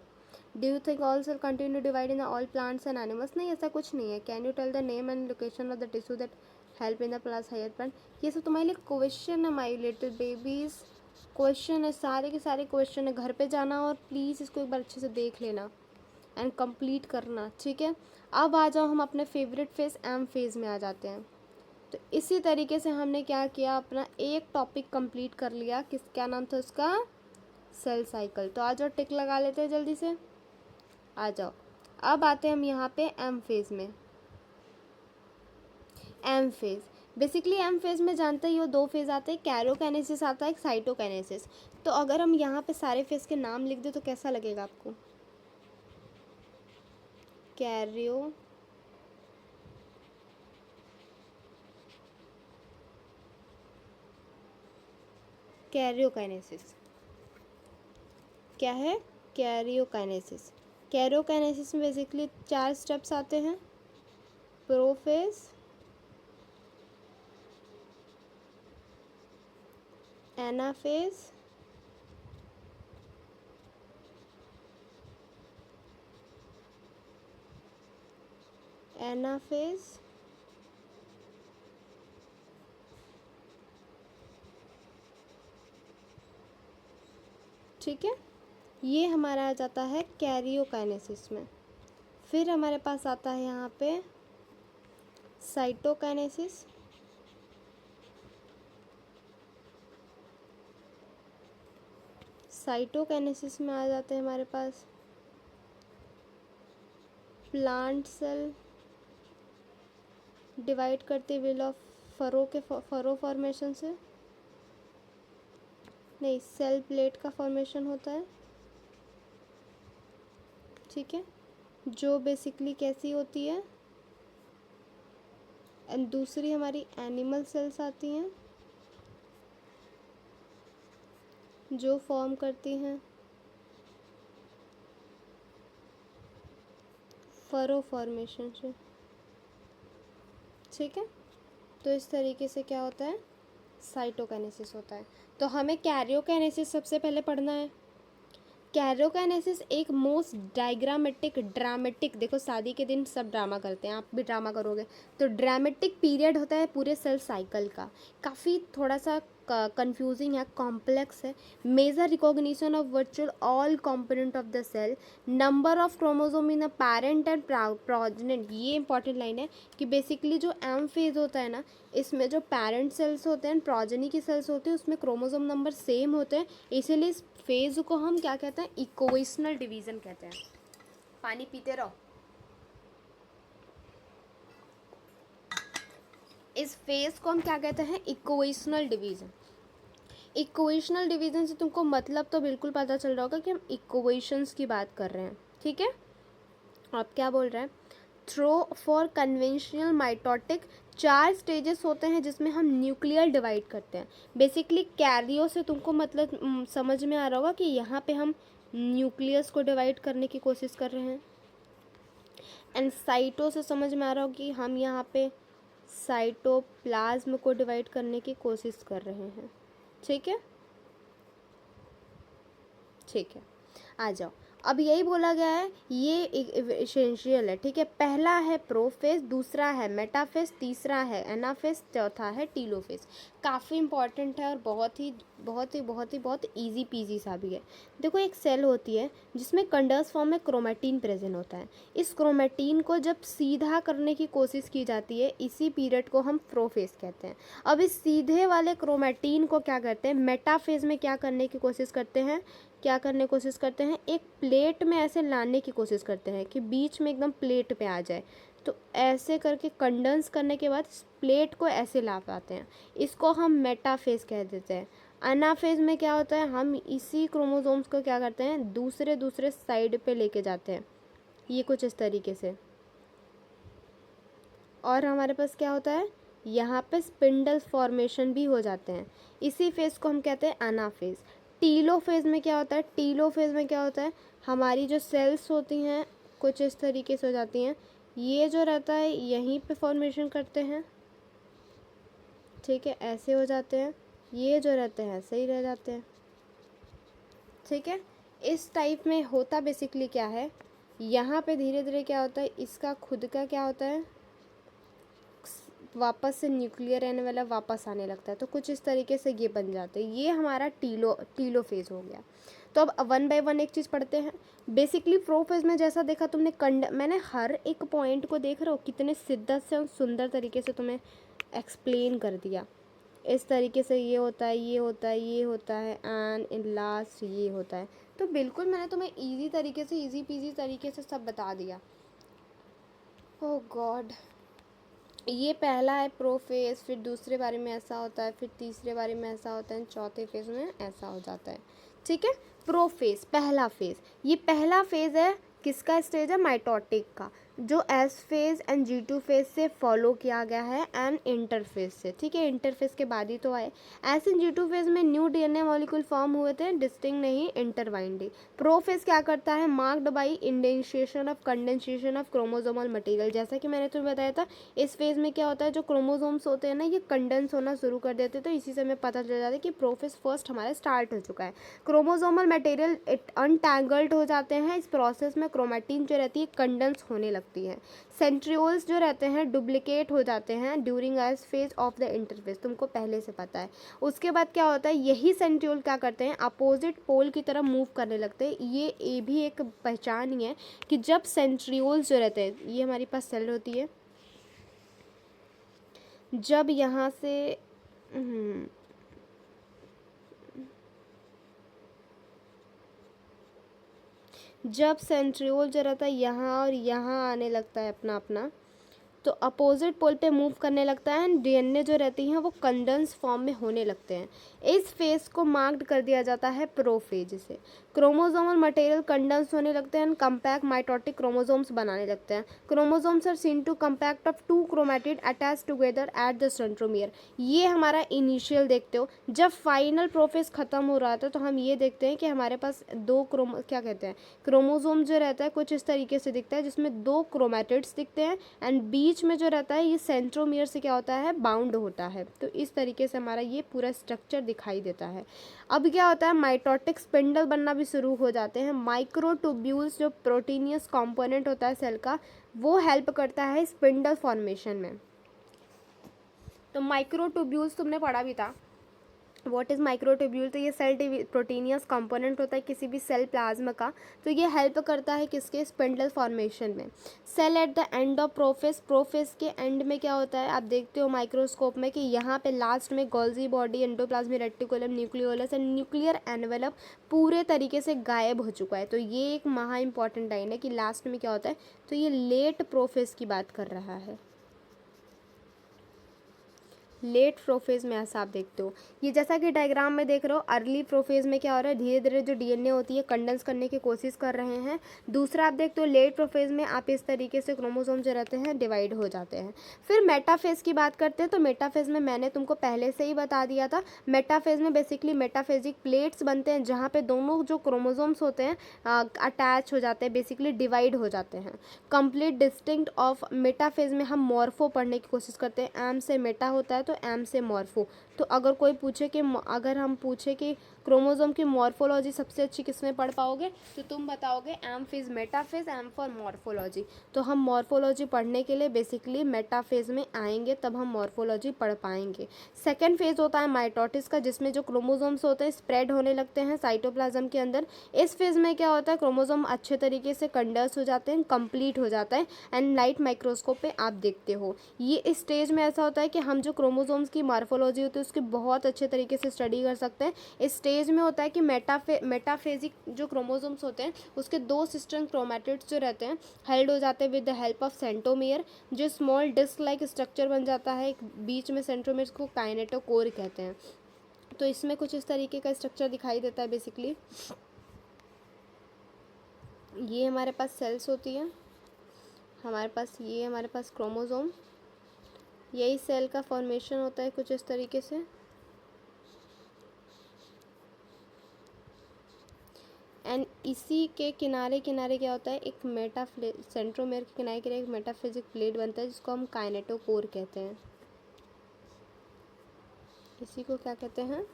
Do you think all cell continue divide in all plants and animals, नहीं ऐसा कुछ नहीं है। Can you tell the name and location of the tissue that help in the plus higher plant, ये सब तुम्हारे लिए क्वेश्चन है माई लिटिल बेबीज़, क्वेश्चन है, सारे के सारे क्वेश्चन है। घर पे जाना और प्लीज़ इसको एक बार अच्छे से देख लेना एंड कंप्लीट करना, ठीक है। अब आ जाओ हम अपने फेवरेट फेज एम फेज़ में आ जाते हैं। तो इसी तरीके से हमने क्या किया, अपना एक टॉपिक कंप्लीट कर लिया, क्या नाम था उसका, सेल साइकिल। तो आ जाओ टिक लगा लेते हैं जल्दी से, आ जाओ। अब आते हैं हम यहाँ पे एम फेज़ में। M phase, basically M phase में जानते ही हो दो फेज़ आते हैं, कैरियोकाइनेसिस आता है, एक साइटोकाइनेसिस। तो अगर हम यहाँ पे सारे फेज़ के नाम लिख दें तो कैसा लगेगा आपको, कैरियोकाइनेसिस क्या है, कैरियोकाइनेसिस। कैरियोकाइनेसिस में बेसिकली 4 स्टेप्स आते हैं, प्रोफेज, एनाफेज, ठीक है। ये हमारा आ जाता है कैरियोकाइनेसिस में। फिर हमारे पास आता है यहाँ पे साइटोकाइनेसिस, साइटोकाइनेसिस में आ जाते हैं हमारे पास प्लांट सेल डिवाइड करते विल ऑफ फरो फॉर्मेशन से, नहीं सेल प्लेट का फॉर्मेशन होता है, ठीक है, जो बेसिकली कैसी होती है, एंड दूसरी हमारी एनिमल सेल्स आती हैं जो फॉर्म करती हैं फरो फॉर्मेशन से, ठीक है। तो इस तरीके से क्या होता है, साइटोकाइनेसिस होता है। तो हमें कैरियोकाइनेसिस सबसे पहले पढ़ना है। कैरियोकाइनेसिस एक मोस्ट डायग्रामेटिक ड्रामेटिक, देखो शादी के दिन सब ड्रामा करते हैं, आप भी ड्रामा करोगे, तो ड्रामेटिक पीरियड होता है पूरे सेल साइकिल का। काफ़ी थोड़ा सा कंफ्यूजिंग है, कॉम्प्लेक्स है। Major recognition of virtual all component of the cell, number of chromosome in a parent and progeny. ये इंपॉर्टेंट लाइन है कि बेसिकली जो एम फेज होता है ना, इसमें जो पेरेंट सेल्स होते हैं, प्रोजेनी की सेल्स होती है, उसमें क्रोमोसोम नंबर सेम होते हैं, इसीलिए इस फेज को हम क्या कहते हैं, इक्वेशनल डिवीजन कहते हैं। पानी पीते रहो। इस फेज को हम क्या कहते हैं, इक्वेशनल डिवीजन। इक्वेशनल डिवीजन से तुमको मतलब तो बिल्कुल पता चल रहा होगा कि हम इक्वेशंस की बात कर रहे हैं, ठीक है। आप क्या बोल रहे हैं, through for conventional mitotic 4 stages होते हैं जिसमें हम न्यूक्लियर डिवाइड करते हैं। बेसिकली कैरियो से तुमको मतलब समझ में आ रहा होगा कि यहाँ पे हम न्यूक्लियस को डिवाइड करने की कोशिश कर रहे हैं, एंड साइटो से समझ में आ रहा होगा कि हम यहाँ पे साइटोप्लाज्म को डिवाइड करने की कोशिश कर रहे हैं, ठीक है, ठीक है। आ जाओ, अब यही बोला गया है, ये इसेंशियल है, ठीक है। पहला है प्रोफेज, दूसरा है मेटाफेज, तीसरा है एनाफेज, चौथा है टीलोफेज। काफ़ी इंपॉर्टेंट है और बहुत इजी पीजी सा भी है। देखो एक सेल होती है जिसमें कंडर्स फॉर्म में क्रोमेटिन प्रेजेंट होता है। इस क्रोमेटिन को जब सीधा करने की कोशिश की जाती है, इसी पीरियड को हम प्रोफेज कहते हैं। अब इस सीधे वाले क्रोमेटिन को क्या करते हैं, मेटाफेज में क्या करने की कोशिश करते हैं, एक प्लेट में ऐसे लाने की कोशिश करते हैं कि बीच में एकदम प्लेट पे आ जाए। तो ऐसे करके कंडेंस करने के बाद प्लेट को ऐसे ला पाते हैं, इसको हम मेटाफेज कह देते हैं। एनाफेज में क्या होता है, हम इसी क्रोमोसोम्स को क्या करते हैं, दूसरे साइड पे लेके जाते हैं, ये कुछ इस तरीके से। और हमारे पास क्या होता है, यहाँ पे स्पिंडल फॉर्मेशन भी हो जाते हैं। इसी फेज को हम कहते हैं एनाफेज। टीलोफेज में क्या होता है, हमारी जो सेल्स होती हैं कुछ इस तरीके से हो जाती हैं। ये जो रहता है यहीं पे फॉर्मेशन करते हैं, ठीक है, ऐसे हो जाते हैं। ये जो रहते हैं ऐसे ही रह जाते हैं, ठीक है। इस टाइप में होता बेसिकली क्या है, यहाँ पे धीरे धीरे क्या होता है, इसका खुद का क्या होता है, वापस से न्यूक्लियर एनवेलप वापस आने लगता है। तो कुछ इस तरीके से ये बन जाते हैं। ये हमारा टीलोफेज हो गया। तो अब वन बाय वन एक चीज़ पढ़ते हैं। बेसिकली प्रोफेज में जैसा देखा तुमने, मैंने हर एक पॉइंट को देख रहे हो कितने शिद्दत से और सुंदर तरीके से तुम्हें एक्सप्लेन कर दिया। इस तरीके से ये होता है, ये होता है, ये होता है, एंड इन लास्ट ये होता है। तो बिल्कुल मैंने तुम्हें ईजी तरीके से, ईजी पीजी तरीके से सब बता दिया। ओह गॉड, ये पहला है प्रोफेज, फिर दूसरे बारे में ऐसा होता है, फिर तीसरे बारे में ऐसा होता है, चौथे फेज में ऐसा हो जाता है, ठीक है। प्रोफेज पहला फेज, ये पहला फेज है किसका, स्टेज है माइटोटिक का, जो S phase and G2 phase से फॉलो किया गया है एंड इंटरफेज से, ठीक है। इंटरफेज के बाद ही तो आए। एस एंड G2 फेज में न्यू DNA मॉलिक्यूल फॉर्म हुए थे, डिस्टिंक्ट नहीं, इंटरवाइंड। प्रोफेज क्या करता है, marked by initiation of condensation of chromosomal material. जैसा कि मैंने तुम्हें बताया था, इस फेज में क्या होता है, जो क्रोमोसोम्स होते हैं ना, ये कंडेंस होना शुरू कर देते, तो इसी से हमें पता चल जाता है कि प्रोफेज फर्स्ट हमारा स्टार्ट हो चुका है। क्रोमोसोमल मटेरियल अनटैंगल्ड हो जाते हैं। इस प्रोसेस में क्रोमेटिन जो रहती है कंडेंस होने लगती है। सेंट्रियोल्स जो रहते हैं डुप्लीकेट हो जाते हैं during S phase of the interphase, तुमको पहले से पता है। उसके बाद क्या होता है, यही सेंट्रियोल क्या करते हैं, अपोजिट पोल की तरफ मूव करने लगते हैं। ये भी एक पहचान ही है कि जब सेंट्रियोल्स जो रहते हैं, ये हमारे पास सेल होती है, जब यहाँ से जब सेंट्रियोल जो रहता है यहाँ और यहाँ आने लगता है अपना अपना, तो अपोजिट पोल पे मूव करने लगता है एंड DNA जो रहती हैं वो कंडेंस फॉर्म में होने लगते हैं। इस फेज को मार्क्ड कर दिया जाता है प्रोफेज से। क्रोमोसोमल मटेरियल कंडेंस होने लगते हैं, कंपैक्ट माइटोटिक क्रोमोसोम्स बनाने लगते हैं। Chromosomes are seen to compact of 2 chromatid attach together at the centromere. ये हमारा इनिशियल देखते हो। जब फाइनल प्रोफेज खत्म हो रहा था तो हम ये देखते हैं कि हमारे पास क्रोमोसोम जो रहता है कुछ इस तरीके से दिखता है, जिसमें 2 क्रोमैटिड्स दिखते हैं एंड बीच में जो रहता है ये सेंट्रोमियर से क्या होता है, बाउंड होता है। तो इस तरीके से हमारा ये पूरा स्ट्रक्चर दिखाई देता है। अब क्या होता है, माइटोटिक स्पिंडल बनना भी शुरू हो जाते हैं। माइक्रोट्यूब्यूल्स जो प्रोटीनियस कंपोनेंट होता है सेल का, वो हेल्प करता है स्पिंडल फॉर्मेशन में। तो माइक्रोट्यूब्यूल्स तुमने पढ़ा भी था। व्हाट इज़ माइक्रोट्यूब्यूल, तो ये सेल प्रोटीनियस कंपोनेंट होता है किसी भी सेल प्लाज्मा का। तो ये हेल्प करता है किसके, स्पिंडल फॉर्मेशन में। Cell at the end of prophase के एंड में क्या होता है, आप देखते हो माइक्रोस्कोप में कि यहाँ पे लास्ट में Golgi body, endoplasmic reticulum, nucleolus and nuclear envelope पूरे तरीके से गायब हो चुका है। तो ये एक महा इंपॉर्टेंट लाइन है कि लास्ट में क्या होता है। तो ये लेट प्रोफेज की बात कर रहा है। लेट प्रोफेज में ऐसा आप देखते हो, ये जैसा कि डायग्राम में देख रहे हो, अर्ली प्रोफेज में क्या हो रहा है, धीरे धीरे जो DNA होती है कंडेंस करने की कोशिश कर रहे हैं। दूसरा आप देखते हो लेट प्रोफेज में आप इस तरीके से क्रोमोसोम जो रहते हैं डिवाइड हो जाते हैं। फिर मेटाफेज की बात करते हैं। तो मेटाफेज में मैंने तुमको पहले से ही बता दिया था। मेटाफेज में बेसिकली मेटाफेजिक प्लेट्स बनते हैं जहाँ पे दोनों जो क्रोमोसोम्स होते हैं अटैच हो जाते हैं, बेसिकली डिवाइड हो जाते हैं। कंप्लीट डिस्टिंक्ट ऑफ मेटाफेज में हम मॉर्फो पढ़ने की कोशिश करते हैं। एम से मेटा होता है तो एम से मॉर्फो। तो अगर कोई पूछे कि अगर हम पूछे कि क्रोमोसोम की मॉर्फोलॉजी सबसे अच्छी किस में पढ़ पाओगे, तो तुम बताओगे M phase metaphase, M for morphology. तो हम मॉर्फोलॉजी पढ़ने के लिए बेसिकली मेटाफेज में आएंगे, तब हम मॉर्फोलॉजी पढ़ पाएंगे। सेकेंड फेज होता है माइटोटिस का, जिसमें जो क्रोमोसोम्स होते हैं स्प्रेड होने लगते हैं साइटोप्लाज्म के अंदर। इस फेज में क्या होता है, क्रोमोसोम अच्छे तरीके से कंडर्स हो जाते हैं, कंप्लीट हो जाता है, एंड लाइट माइक्रोस्कोप पे आप देखते हो। ये इस स्टेज में ऐसा होता है कि हम जो क्रोमोसोम्स की मॉर्फोलॉजी होती है उसकी बहुत अच्छे तरीके से स्टडी कर सकते हैं। इस स्टेज में होता है कि मेटाफेजिक जो क्रोमोसोम्स होते हैं उसके दो सिस्टर क्रोमैटिड्स जो रहते हैं हेल्ड हो जाते हैं with the help of centromere, जो स्मॉल डिस्क लाइक स्ट्रक्चर बन जाता है एक बीच में सेंट्रोमियर को काइनेटोकोर कहते हैं। तो इसमें कुछ इस तरीके का स्ट्रक्चर दिखाई देता है बेसिकली। ये हमारे पास सेल्स होती है, हमारे पास क्रोमोसोम, यही सेल का फॉर्मेशन होता है कुछ इस तरीके से। एंड इसी के किनारे किनारे क्या होता है, एक सेंट्रोमेयर के किनारे किनारे एक मेटाफिजिक प्लेट बनता है जिसको हम काइनेटोकोर कहते हैं। इसी को क्या कहते हैं,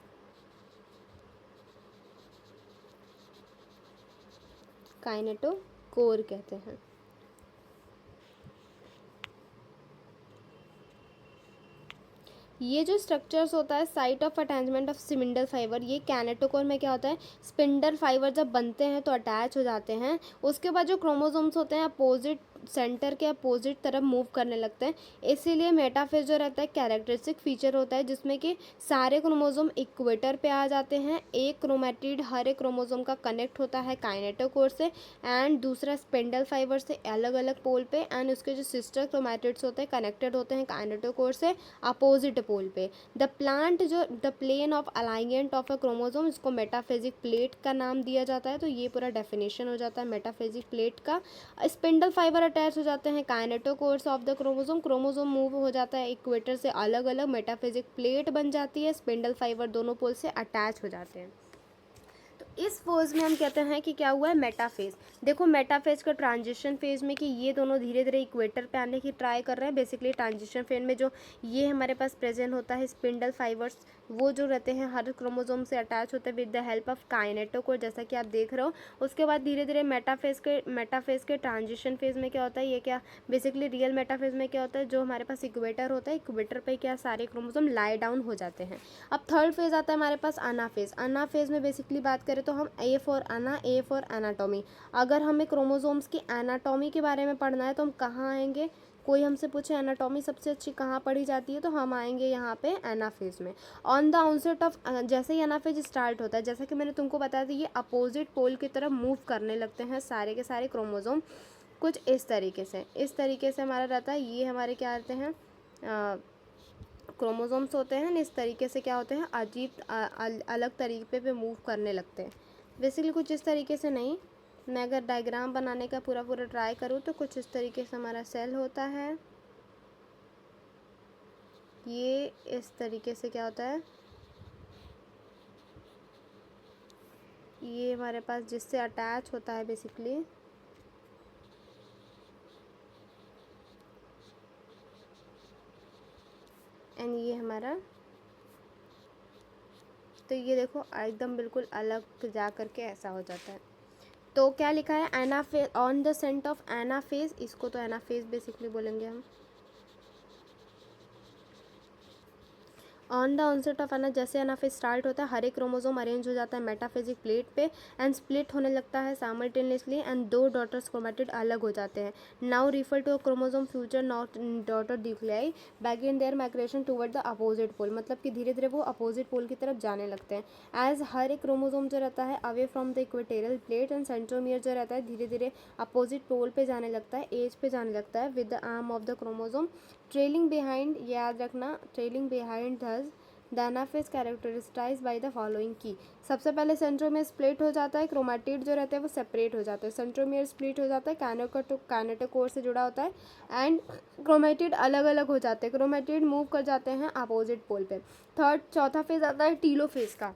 काइनेटोकोर कहते हैं। ये जो स्ट्रक्चर्स होता है site of attachment of spindle fibre, ये कैनेटोकोर में क्या होता है, स्पिंडल फाइबर जब बनते हैं तो अटैच हो जाते हैं। उसके बाद जो क्रोमोसोम्स होते हैं अपोजिट सेंटर के अपोजिट तरफ मूव करने लगते हैं। इसीलिए मेटाफेज जो रहता है कैरेक्टरिस्टिक फीचर होता है जिसमें कि सारे क्रोमोसोम इक्वेटर पे आ जाते हैं। एक क्रोमैटिड हर एक क्रोमोसोम का कनेक्ट होता है काइनेटोकोर से, एंड दूसरा स्पिंडल फाइबर से अलग अलग पोल पे, एंड उसके जो सिस्टर क्रोमैटिड्स होते हैं कनेक्टेड होते हैं काइनेटोकोर से अपोजिट पोल पे। The plane of alignment of a chromosome, इसको मेटाफेजिक प्लेट का नाम दिया जाता है। तो ये पूरा डेफिनेशन हो जाता है मेटाफेजिक प्लेट का। स्पिंडल फाइबर अटैच हो जाते हैं kinetochores of the chromosome, chromosome move हो जाता है इक्वेटर से अलग अलग, मेटाफेजिक प्लेट बन जाती है, स्पिंडल फाइबर दोनों पोल से अटैच हो जाते हैं। इस फेज में हम कहते हैं कि क्या हुआ है, मेटाफेज। देखो मेटाफेज का ट्रांजिशन फेज में कि ये दोनों धीरे धीरे इक्वेटर पे आने की ट्राई कर रहे हैं। बेसिकली ट्रांजिशन फेज में जो ये हमारे पास प्रेजेंट होता है स्पिंडल फाइबर्स, वो जो रहते हैं हर क्रोमोसोम से अटैच होते हैं with the help of kinetochore, जैसा कि आप देख रहे हो। उसके बाद धीरे धीरे मेटाफेज के ट्रांजिशन फेज में क्या होता है, ये क्या बेसिकली रियल मेटाफेज में क्या होता है, जो हमारे पास इक्वेटर होता है इक्वेटर पे क्या सारे क्रोमोसोम लाई डाउन हो जाते हैं। अब थर्ड फेज आता है हमारे पास अनाफेज। अनाफेज में बेसिकली बात करें तो हम ए फॉर अना, ए फॉर एनाटॉमी। अगर हमें क्रोमोसोम्स की एनाटॉमी के बारे में पढ़ना है तो हम कहाँ आएंगे, कोई हमसे पूछे एनाटॉमी सबसे अच्छी कहाँ पढ़ी जाती है, तो हम आएंगे यहाँ पे एनाफेज में। ऑन द ऑनसेट ऑफ, जैसे ही एनाफेज स्टार्ट होता है, जैसा कि मैंने तुमको बताया था, ये अपोजिट पोल की तरफ मूव करने लगते हैं सारे के सारे क्रोमोसोम कुछ इस तरीके से हमारा रहता है। ये हमारे क्या रहते हैं, क्रोमोसोम्स होते हैं। इस तरीके से क्या होते हैं, अजीब अलग तरीके पे मूव करने लगते हैं। बेसिकली कुछ इस तरीके से नहीं, मैं अगर डायग्राम बनाने का पूरा ट्राई करूँ तो कुछ इस तरीके से हमारा सेल होता है। ये इस तरीके से क्या होता है, ये हमारे पास जिससे अटैच होता है बेसिकली, एंड ये हमारा, तो ये देखो एकदम बिल्कुल अलग जा करके ऐसा हो जाता है। तो क्या लिखा है, anaphase on the set of anaphase, इसको तो एनाफेज बेसिकली बोलेंगे हम। On the onset of ana, जैसे एनाफेज स्टार्ट होता है हर एक क्रोमोसोम अरेंज हो जाता है मेटाफेजिक प्लेट पे एंड स्प्लिट होने लगता है साइमल्टेनियसली, एंड दो डॉटर्स क्रोमैटिड अलग हो जाते हैं। Now refer to chromosome future not daughter nuclei begin their migration toward the opposite pole, मतलब कि धीरे धीरे वो अपोजिट पोल की तरफ जाने लगते हैं। एज हर एक क्रोमोसोम जो रहता है away from the equatorial plate, and centromere जो रहता है धीरे धीरे अपोजिट पोल पे जाने लगता है, एज पे जाने लगता है with the arm of the chromosome trailing behind, याद रखना trailing behind thus the anaphase characterise by the following key. सबसे पहले सेंट्रोमियर स्प्लिट हो जाता है, क्रोमैटिड जो रहते हैं वो सेपरेट हो जाते हैं, सेंट्रोमियर स्प्लिट हो जाता है, काइनेटोकोर से जुड़ा होता है, एंड क्रोमैटिड अलग अलग हो जाते हैं, क्रोमैटिड मूव कर जाते हैं अपोजिट पोल पे। चौथा फेज आता है टीलोफेज का।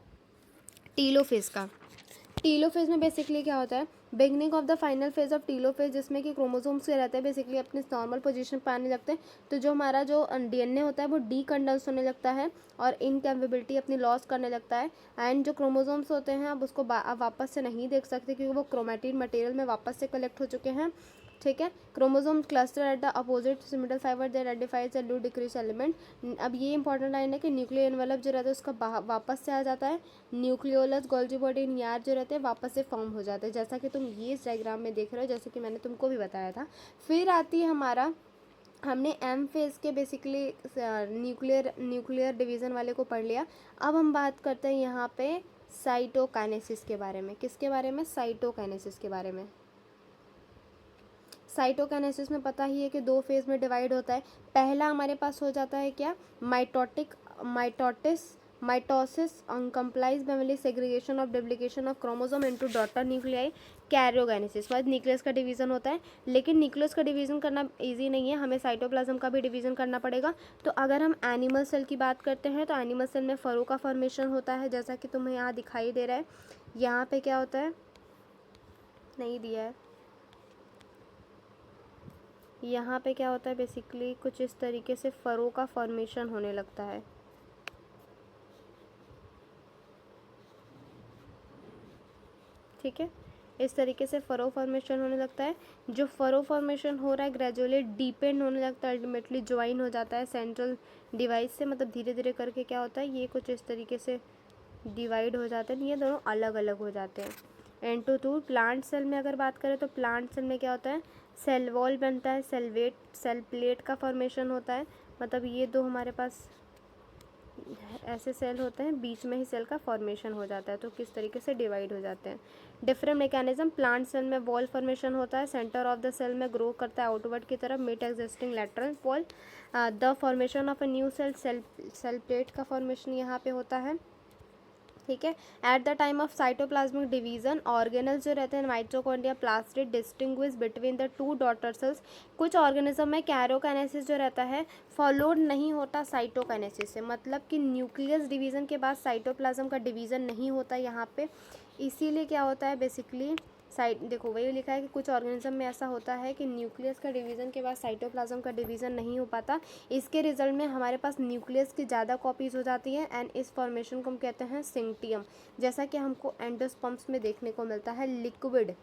टीलोफेज में बेसिकली क्या होता है, beginning of the final phase of telophase, जिसमें कि क्रोमोसोम्स के रहते हैं बेसिकली अपनी नॉर्मल पोजीशन पर आने लगते हैं, तो जो हमारा जो डीएनए होता है वो डीकंडेंस होने लगता है और इनकैपेबिलिटी अपनी लॉस करने लगता है। एंड जो क्रोमोसोम्स होते हैं आप उसको आप वापस से नहीं देख सकते क्योंकि वो क्रोमैटिन मटेरियल में वापस से कलेक्ट हो चुके हैं, ठीक है। Chromosome cluster at the opposite symmetrical fibre that identifies the लू डिक्रीज एलिमेंट। अब ये इंपॉर्टेंट लाइन है कि न्यूक्लियर एनवेलप जो रहता है उसका वापस से आ जाता है, न्यूक्लियोलस गोल्जी बॉडी यार जो रहते हैं वापस से फॉर्म हो जाते हैं, जैसा कि तुम ये इस डायग्राम में देख रहे हो, जैसे कि मैंने तुमको भी बताया था। फिर आती है हमारा, हमने एम फेज़ के बेसिकली न्यूक्लियर डिवीज़न वाले को पढ़ लिया। अब हम बात करते हैं यहाँ पे साइटोकाइनेसिस के बारे में। किसके बारे में? साइटोकाइनेसिस के बारे में। साइटोकाइनेसिस में पता ही है कि 2 फेज़ में डिवाइड होता है। पहला हमारे पास हो जाता है क्या? Mitosis complies family segregation of duplication of chromosome into daughter nuclei. Karyokinesis बाद न्यूक्लियस का डिवीज़न होता है, लेकिन न्यूक्लियस का डिवीज़न करना इजी नहीं है, हमें साइटोप्लाज्म का भी डिवीज़न करना पड़ेगा। तो अगर हम एनिमल सेल की बात करते हैं तो एनिमल सेल में फरो का फॉर्मेशन होता है, जैसा कि तुम्हें यहाँ दिखाई दे रहा है। यहाँ पे क्या होता है, नहीं दिया है, यहाँ पे क्या होता है बेसिकली कुछ इस तरीके से फरो का फॉर्मेशन होने लगता है, ठीक है। इस तरीके से फरो फॉर्मेशन होने लगता है। जो फरो फॉर्मेशन हो रहा है ग्रेजुअली डीपेंड होने लगता है, अल्टीमेटली ज्वाइन हो जाता है सेंट्रल डिवाइस से, मतलब धीरे धीरे करके क्या होता है ये कुछ इस तरीके से डिवाइड हो जाते हैं, ये दोनों अलग अलग हो जाते हैं। एंड टू प्लांट सेल में अगर बात करें तो प्लांट सेल में क्या होता है, सेल वॉल बनता है, सेल प्लेट का फॉर्मेशन होता है, मतलब ये दो हमारे पास ऐसे सेल होते हैं, बीच में ही सेल का फॉर्मेशन हो जाता है, तो किस तरीके से डिवाइड हो जाते हैं। डिफरेंट मैकेनिज्म, प्लांट सेल में वॉल फॉर्मेशन होता है, सेंटर ऑफ द सेल में ग्रो करता है आउटवर्ड की तरफ, mid existing lateral wall, the formation of a new cell plate का फॉर्मेशन यहाँ पे होता है, ठीक है। At the time of cytoplasmic division organelles जो रहते हैं mitochondria plastid distinguish between the 2 daughter cells. कुछ ऑर्गेनिज्म में कैरोकाइनेसिस जो रहता है फॉलोड नहीं होता साइटोकाइनेसिस से, मतलब कि न्यूक्लियस डिवीज़न के बाद साइटोप्लाज्म का डिवीज़न नहीं होता यहाँ पे, इसीलिए क्या होता है बेसिकली देखो वही लिखा है कि कुछ ऑर्गेनिज्म में ऐसा होता है कि न्यूक्लियस का डिवीज़न के बाद साइटोप्लाज्म का डिवीज़न नहीं हो पाता, इसके रिजल्ट में हमारे पास न्यूक्लियस की ज़्यादा कॉपीज़ हो जाती हैं एंड इस फॉर्मेशन को हम कहते हैं सिंक्टियम, जैसा कि हमको एंडोस्पर्म्स में देखने को मिलता है लिक्विड।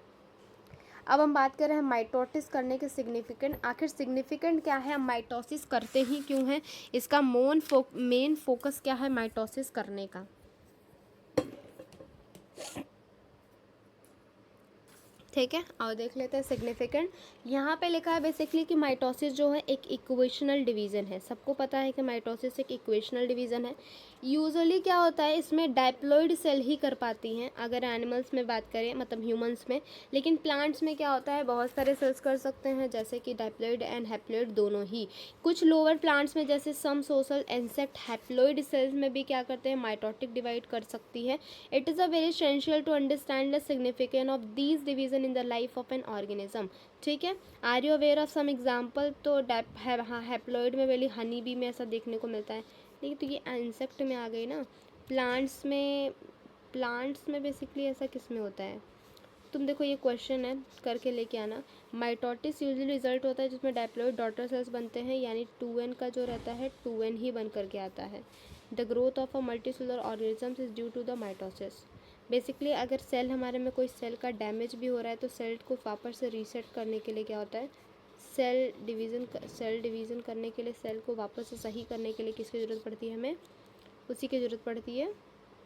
अब हम बात कर रहे हैं माइटोसिस करने के सिग्निफिकेंट, आखिर सिग्निफिकेंट क्या है, हम माइटोसिस करते ही क्यों हैं, इसका मेन फोकस क्या है माइटोसिस करने का। ठीक है, और देख लेते हैं सिग्निफिकेंट। यहाँ पे लिखा है बेसिकली कि माइटोसिस जो है एक इक्वेशनल डिवीज़न है, सबको पता है कि माइटोसिस एक इक्वेशनल डिवीज़न है। यूजुअली क्या होता है इसमें डायप्लॉइड सेल ही कर पाती हैं अगर एनिमल्स में बात करें, मतलब ह्यूमंस में, लेकिन प्लांट्स में क्या होता है बहुत सारे सेल्स कर सकते हैं, जैसे कि डायप्लॉइड एंड हैप्लॉइड दोनों ही। कुछ लोअर प्लांट्स में जैसे some social insect haploid cells में भी क्या करते हैं माइटोटिक डिवाइड कर सकती है। It is a very essential to understand the significance of these division in the life of an organism, ठीक है। Are you aware of some example, तो हैप्लॉइड में वेली हनी बी में ऐसा देखने को मिलता है, देखिए तो ये इंसेक्ट में आ गई ना। प्लांट्स में बेसिकली ऐसा किस में होता है, तुम देखो ये क्वेश्चन है करके लेके आना। माइटोटिस यूजुअली रिजल्ट होता है जिसमें डायप्लॉइड डॉटर सेल्स बनते हैं, यानी 2n का जो रहता है 2n ही बन करके आता है। The growth of a multicellular organisms is due to the mitosis. Basically अगर सेल हमारे में कोई सेल का डैमेज भी हो रहा है तो सेल को वापस से रीसेट करने के लिए क्या होता है, सेल डिवीज़न करने के लिए, सेल को वापस से सही करने के लिए किसकी ज़रूरत पड़ती है, हमें उसी की ज़रूरत पड़ती है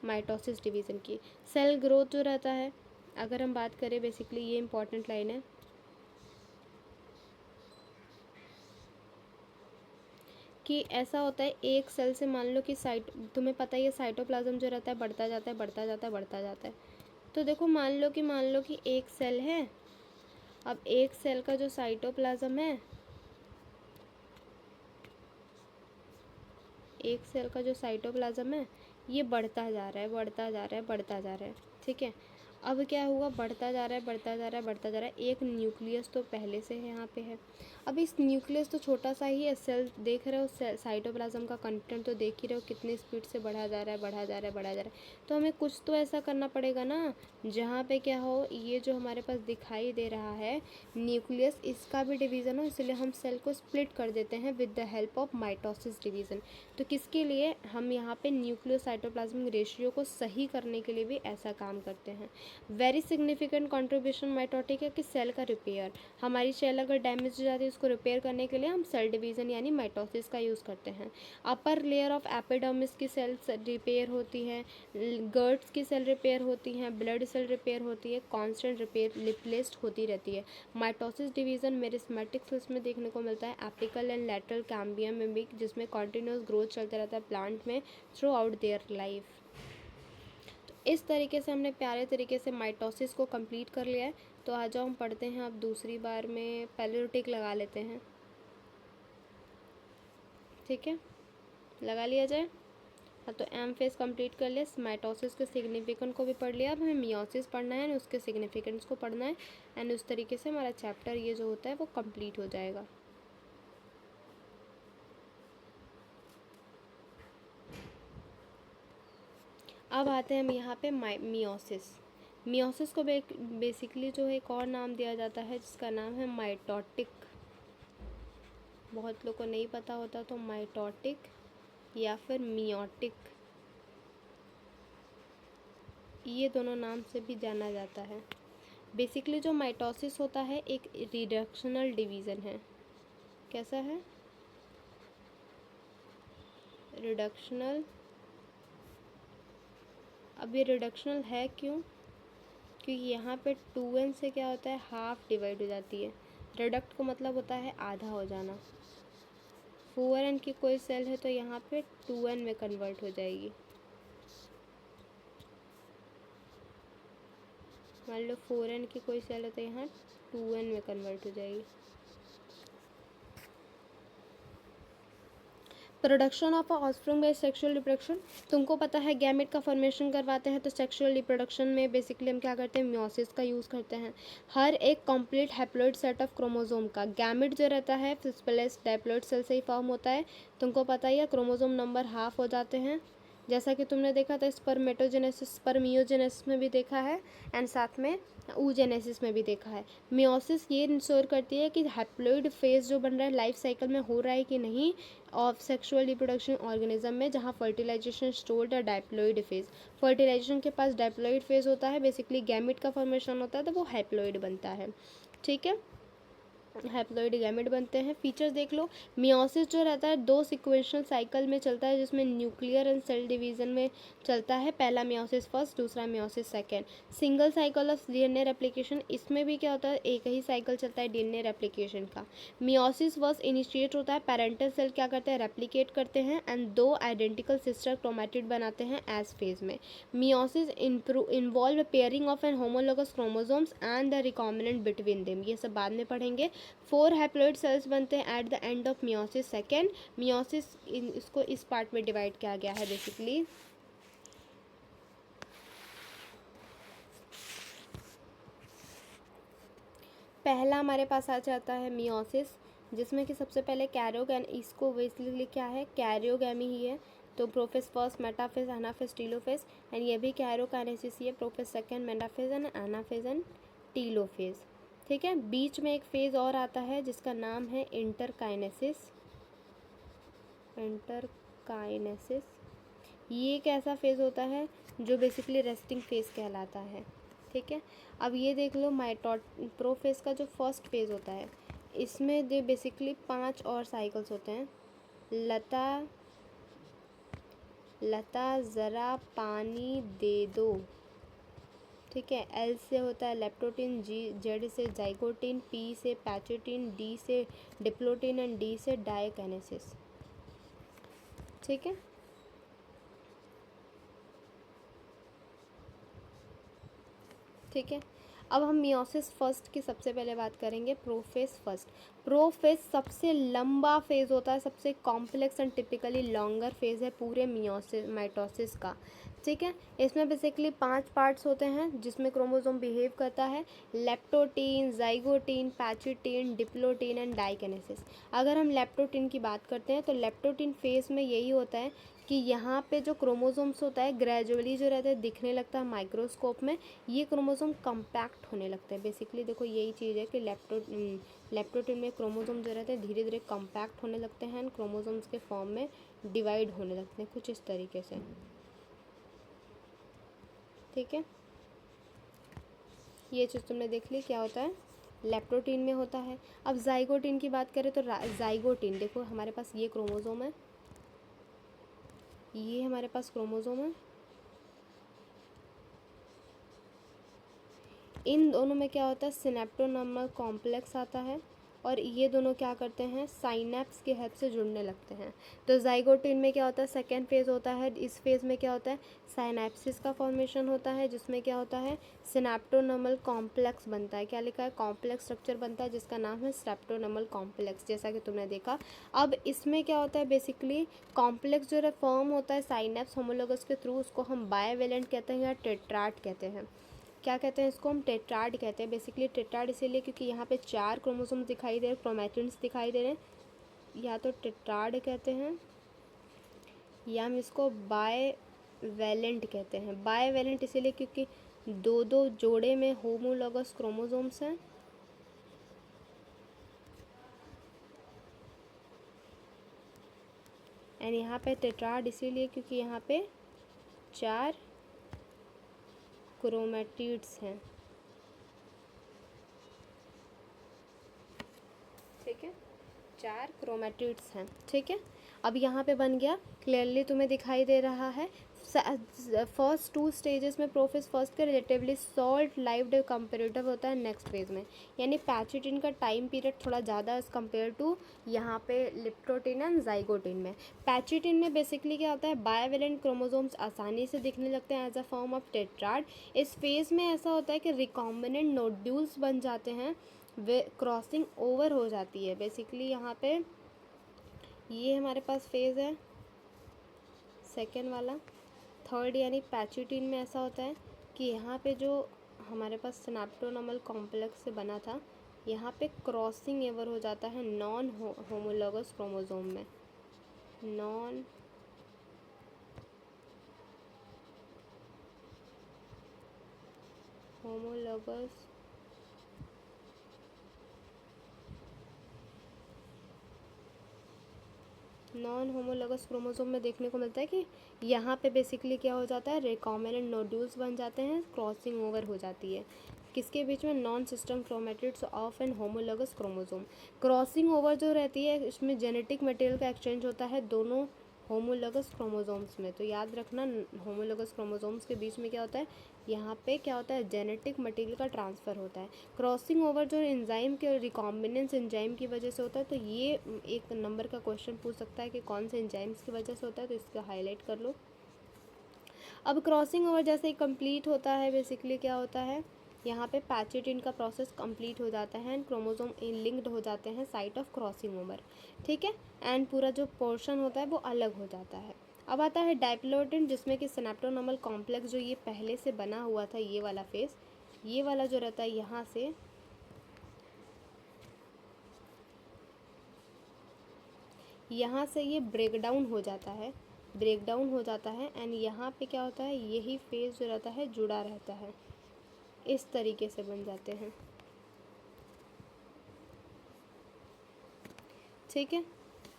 माइटोसिस डिवीज़न की। सेल ग्रोथ जो रहता है अगर हम बात करें बेसिकली ये इंपॉर्टेंट लाइन है कि ऐसा होता है एक सेल से, मान लो कि तुम्हें पता ही है साइटोप्लाज्म जो रहता है बढ़ता जाता है बढ़ता जाता है बढ़ता जाता है। तो देखो मान लो कि एक सेल है, अब एक सेल का जो साइटोप्लाज्म है, एक सेल का जो साइटोप्लाज्म है ये बढ़ता जा रहा है बढ़ता जा रहा है बढ़ता जा रहा है, ठीक है। अब क्या हुआ, बढ़ता जा रहा है, बढ़ता जा रहा है, बढ़ता जा रहा है। एक न्यूक्लियस तो पहले से है यहाँ पे है। अब इस न्यूक्लियस तो छोटा सा ही है, सेल देख रहे हो, साइटोप्लाज्म का कंटेंट तो देख ही रहे हो कितनी स्पीड से बढ़ा जा रहा है, बढ़ा जा रहा है, बढ़ा जा रहा है। तो हमें कुछ तो ऐसा करना पड़ेगा ना जहाँ पे क्या हो, ये जो हमारे पास दिखाई दे रहा है न्यूक्लियस, इसका भी डिवीज़न हो, इसलिए हम सेल को स्प्लिट कर देते हैं with the help of mitosis division. तो किसके लिए, हम यहाँ पे न्यूक्लियो साइटोप्लाज्मिक रेशियो को सही करने के लिए भी ऐसा काम करते हैं। वेरी सिग्निफिकेंट कंट्रीब्यूशन माइटोटिक है कि सेल का रिपेयर, हमारी सेल अगर डैमेज हो जाती है उसको रिपेयर करने के लिए हम सेल डिवीज़न यानी माइटोसिस का यूज़ करते हैं। अपर लेयर ऑफ एपिडर्मिस की सेल्स रिपेयर होती हैं, गर्ड्स की सेल रिपेयर होती हैं, ब्लड सेल रिपेयर होती है, कांस्टेंट रिपेयर रिप्लेस्ड होती रहती है। माइटोसिस डिवीज़न मेरिस्मेटिक सेल्स में देखने को मिलता है, एपिकल एंड लैटरल कैम्बियम में भी, जिसमें कॉन्टिन्यूस ग्रोथ चलता रहता है प्लांट में थ्रू आउट देयर लाइफ। इस तरीके से हमने प्यारे तरीके से माइटोसिस को कंप्लीट कर लिया है। तो आ जाओ हम पढ़ते हैं अब दूसरी बार में, पहले तो टिक लगा लेते हैं, ठीक है, लगा लिया जाए। हाँ, तो एम फेज कंप्लीट कर लिया, माइटोसिस के सिग्निफिकेंट को भी पढ़ लिया। अब हमें मियोसिस पढ़ना है, उसके सिग्निफिकेंट्स को पढ़ना है, एंड उस तरीके से हमारा चैप्टर ये जो होता है वो कंप्लीट हो जाएगा। अब आते हैं हम यहाँ पे मियोसिस। मियोसिस को बेसिकली जो है एक और नाम दिया जाता है जिसका नाम है माइटोटिक। बहुत लोग को नहीं पता होता, तो माइटोटिक या फिर मियोटिक, ये दोनों नाम से भी जाना जाता है। बेसिकली जो माइटोसिस होता है एक रिडक्शनल डिवीज़न है। कैसा है, रिडक्शनल। अब ये रिडक्शनल है क्यों, क्योंकि यहाँ पे 2n से क्या होता है, हाफ डिवाइड हो जाती है। रिडक्ट का मतलब होता है आधा हो जाना। 4n की कोई सेल है तो यहाँ पे 2n में कन्वर्ट हो जाएगी। मान लो 4n की कोई सेल है तो यहाँ 2n में कन्वर्ट हो जाएगी। Production of offspring by sexual reproduction, तुमको पता है गैमेट का फॉर्मेशन करवाते हैं, तो सेक्सुअल रिप्रोडक्शन में बेसिकली हम क्या करते हैं, मियोसिस का यूज़ करते हैं। हर एक complete haploid set of chromosome का गैमेट जो रहता है स्प्लेस डायप्लॉइड सेल से ही फॉर्म होता है। तुमको पता ही है क्रोमोसोम नंबर हाफ हो जाते हैं, जैसा कि तुमने देखा था स्पर्मेटोजेनेसिस, स्पर्मियोजेनेसिस में भी देखा है, एंड साथ में oogenesis में भी देखा है। मियोसिस ये इंश्योर करती है कि हैप्लॉइड फेज जो बन रहा है लाइफ साइकिल में हो रहा है कि नहीं ऑफ सेक्सुअल रिप्रोडक्शन ऑर्गेनिज्म में, जहाँ फर्टिलाइजेशन स्टोर्ड है डायप्लॉइड फेज। फर्टिलाइजेशन के पास डायप्लॉइड फेज होता है, बेसिकली गैमेट का फॉर्मेशन होता है, तो वो हैप्लॉइड बनता है, ठीक है, हैप्लॉइड गैमेट बनते हैं। फीचर्स देख लो, मियोसिस जो रहता है 2 सिक्वेंशल साइकिल में चलता है, जिसमें न्यूक्लियर एंड सेल डिवीजन में चलता है। पहला मियोसिस फर्स्ट, दूसरा meiosis second. Single cycle of DNA replication, इसमें भी क्या होता है, एक ही साइकिल चलता है डीएनए रेप्लिकेशन का। मियोसिस फर्स्ट इनिशिएट होता है, पेरेंटल सेल क्या करते हैं, रेप्लिकेट करते हैं, एंड 2 आइडेंटिकल सिस्टर क्रोमैटिड बनाते हैं एस फेज में। Meiosis involve pairing of an homologous chromosomes and the recombinant between them, ये सब बाद में पढ़ेंगे। 4 हैप्लॉइड सेल्स बनते हैं eight the end of meiosis second. Meiosis इसको इस पार्ट में डिवाइड किया गया है बेसिकली। पहला हमारे पास आ जाता है मियोसिस, जिसमें कि सबसे पहले कैरियोगैम, इसको बेसिकली क्या है, कैरियोगैमी ही है। तो profess first, metaphase, anaphase, telophase, and ये भी कैरियोकाइनेसिस ही है, prophase second, metaphase and anaphase and telophase, ठीक है। बीच में एक फेज और आता है जिसका नाम है इंटरकाइनेसिस। इंटरकाइनेसिस ये एक ऐसा फेज होता है जो बेसिकली रेस्टिंग फेज कहलाता है, ठीक है। अब ये देख लो प्रोफेज का जो फर्स्ट फेज होता है, इसमें जो बेसिकली 5 और साइकिल्स होते हैं। लता ज़रा पानी दे दो, ठीक है। एल से होता है लेप्टोटिन, जेड से जाइगोटिन, पी से पैचोटिन, डी से डिप्लोटिन, एंड डी से डायकाइनेसिस, ठीक है। ठीक है, अब हम मियोसिस फर्स्ट की सबसे पहले बात करेंगे, प्रोफेज फर्स्ट। प्रोफेज सबसे लंबा फेज़ होता है, सबसे complex and typically longer phase है पूरे माइटोसिस का, ठीक है। इसमें बेसिकली 5 पार्ट्स होते हैं जिसमें क्रोमोसोम बिहेव करता है, leptotene, zygotene, pachytene, diplotene and डाइकिनेसिस। अगर हम लेप्टोटीन की बात करते हैं तो लेप्टोटीन फेज़ में यही होता है कि यहाँ पे जो क्रोमोसोम्स होता है ग्रेजुअली जो रहता है दिखने लगता है माइक्रोस्कोप में, ये क्रोमोसोम कम्पैक्ट होने लगते हैं। बेसिकली देखो यही चीज़ है कि लेप्टोटीन में क्रोमोसोम जो रहते हैं धीरे धीरे कम्पैक्ट होने लगते हैं एंड क्रोमोसोम्स के फॉर्म में डिवाइड होने लगते हैं कुछ इस तरीके से, ठीक है। ये चीज़ तुमने देख ली क्या होता है, लेप्टोटीन में होता है। अब जाइगोटीन की बात करें तो जाइगोटीन, देखो हमारे पास ये क्रोमोसोम है, ये हमारे पास क्रोमोसोम है, इन दोनों में क्या होता है सिनेप्टोनर्मल कॉम्प्लेक्स आता है और ये दोनों क्या करते हैं साइनेप्स की हेल्प से जुड़ने लगते हैं। तो जाइगोटीन में क्या होता है सेकेंड फेज़ होता है, इस फेज़ में क्या होता है साइनेप्सिस का फॉर्मेशन होता है जिसमें क्या होता है सिनेप्टोनर्मल कॉम्प्लेक्स बनता है। क्या लिखा है कॉम्प्लेक्स स्ट्रक्चर बनता है जिसका नाम है सिनेप्टोनर्मल कॉम्प्लेक्स, जैसा कि तुमने देखा। अब इसमें क्या होता है बेसिकली कॉम्प्लेक्स जो है फॉर्म होता है साइनेप्स होमोलोगस के थ्रू, उसको हम बायवेलेंट कहते हैं या टेट्राड कहते हैं। क्या कहते हैं इसको हम टेट्राड कहते हैं। बेसिकली टेट्राड इसीलिए क्योंकि यहाँ पे 4 क्रोमोसोम दिखाई दे रहे हैं, क्रोमैटिन्स दिखाई दे रहे हैं, या तो टेट्राड कहते हैं या हम इसको बायवेलेंट कहते हैं। बायवेलेंट इसीलिए क्योंकि दो दो जोड़े में होमोलोगस क्रोमोसोम्स हैं, एंड यहाँ पे टेट्राड इसीलिए क्योंकि यहाँ पे 4 क्रोमैटिड्स हैं, ठीक है, 4 क्रोमैटिड्स हैं, ठीक है। अब यहाँ पे बन गया, क्लियरली तुम्हें दिखाई दे रहा है। फर्स्ट 2 स्टेजेस में प्रोफेज फर्स्ट का रिलेटिवली शॉर्ट लाइव्ड कंपेरेटिव होता है नेक्स्ट फेज में, यानी पैचिटिन का टाइम पीरियड थोड़ा ज़्यादा एज़ कम्पेयर टू यहाँ पे लिप्टोटिन एंड जाइगोटिन में। पैचिटिन में बेसिकली क्या होता है बायवेलेंट क्रोमोसोम्स आसानी से दिखने लगते हैं as a form of tetrad. इस फेज़ में ऐसा होता है कि रिकॉम्बिनेंट नोड्यूल्स बन जाते हैं, वे क्रॉसिंग ओवर हो जाती है। बेसिकली यहाँ पे ये हमारे पास फेज़ है सेकेंड वाला। थर्ड यानी पैचिटिन में ऐसा होता है कि यहाँ पे जो हमारे पास सिनेप्टोनर्मल कॉम्प्लेक्स से बना था यहाँ पे क्रॉसिंग एवर हो जाता है नॉन होमोलोगस क्रोमोसोम में, non homologous non homologous chromosome में देखने को मिलता है कि यहाँ पे बेसिकली क्या हो जाता है रिकॉम्बिनेंट नोड्यूल्स बन जाते हैं, क्रॉसिंग ओवर हो जाती है किसके बीच में non sister chromatids of an homologous chromosome. Crossing over जो रहती है इसमें जेनेटिक मटेरियल का एक्सचेंज होता है दोनों होमोलोगस क्रोमोसोम्स में। तो याद रखना होमोलोगस क्रोमोसोम्स के बीच में क्या होता है यहाँ पे क्या होता है जेनेटिक मटेरियल का ट्रांसफ़र होता है। क्रॉसिंग ओवर जो एंजाइम के रिकॉम्बिनेंस एंजाइम की वजह से होता है, तो ये एक नंबर का क्वेश्चन पूछ सकता है कि कौन से एंजाइम्स की वजह से होता है, तो इसको हाईलाइट कर लो। अब क्रॉसिंग ओवर जैसे ही कंप्लीट होता है बेसिकली क्या होता है यहाँ पे पैचिटिन का प्रोसेस कंप्लीट हो जाता है एंड क्रोमोसोम लिंक्ड हो जाते हैं साइट ऑफ क्रॉसिंग ओवर, ठीक है, एंड पूरा जो पोर्शन होता है वो अलग हो जाता है। अब आता है डाइप्लोटिन जिसमें कि सिनेप्टोनर्मल कॉम्प्लेक्स जो ये पहले से बना हुआ था ये वाला फेस, ये वाला जो रहता है यहाँ से ये ब्रेकडाउन हो जाता है, एंड यहाँ पे क्या होता है यही फेस जो रहता है जुड़ा रहता है, इस तरीके से बन जाते हैं, ठीक है।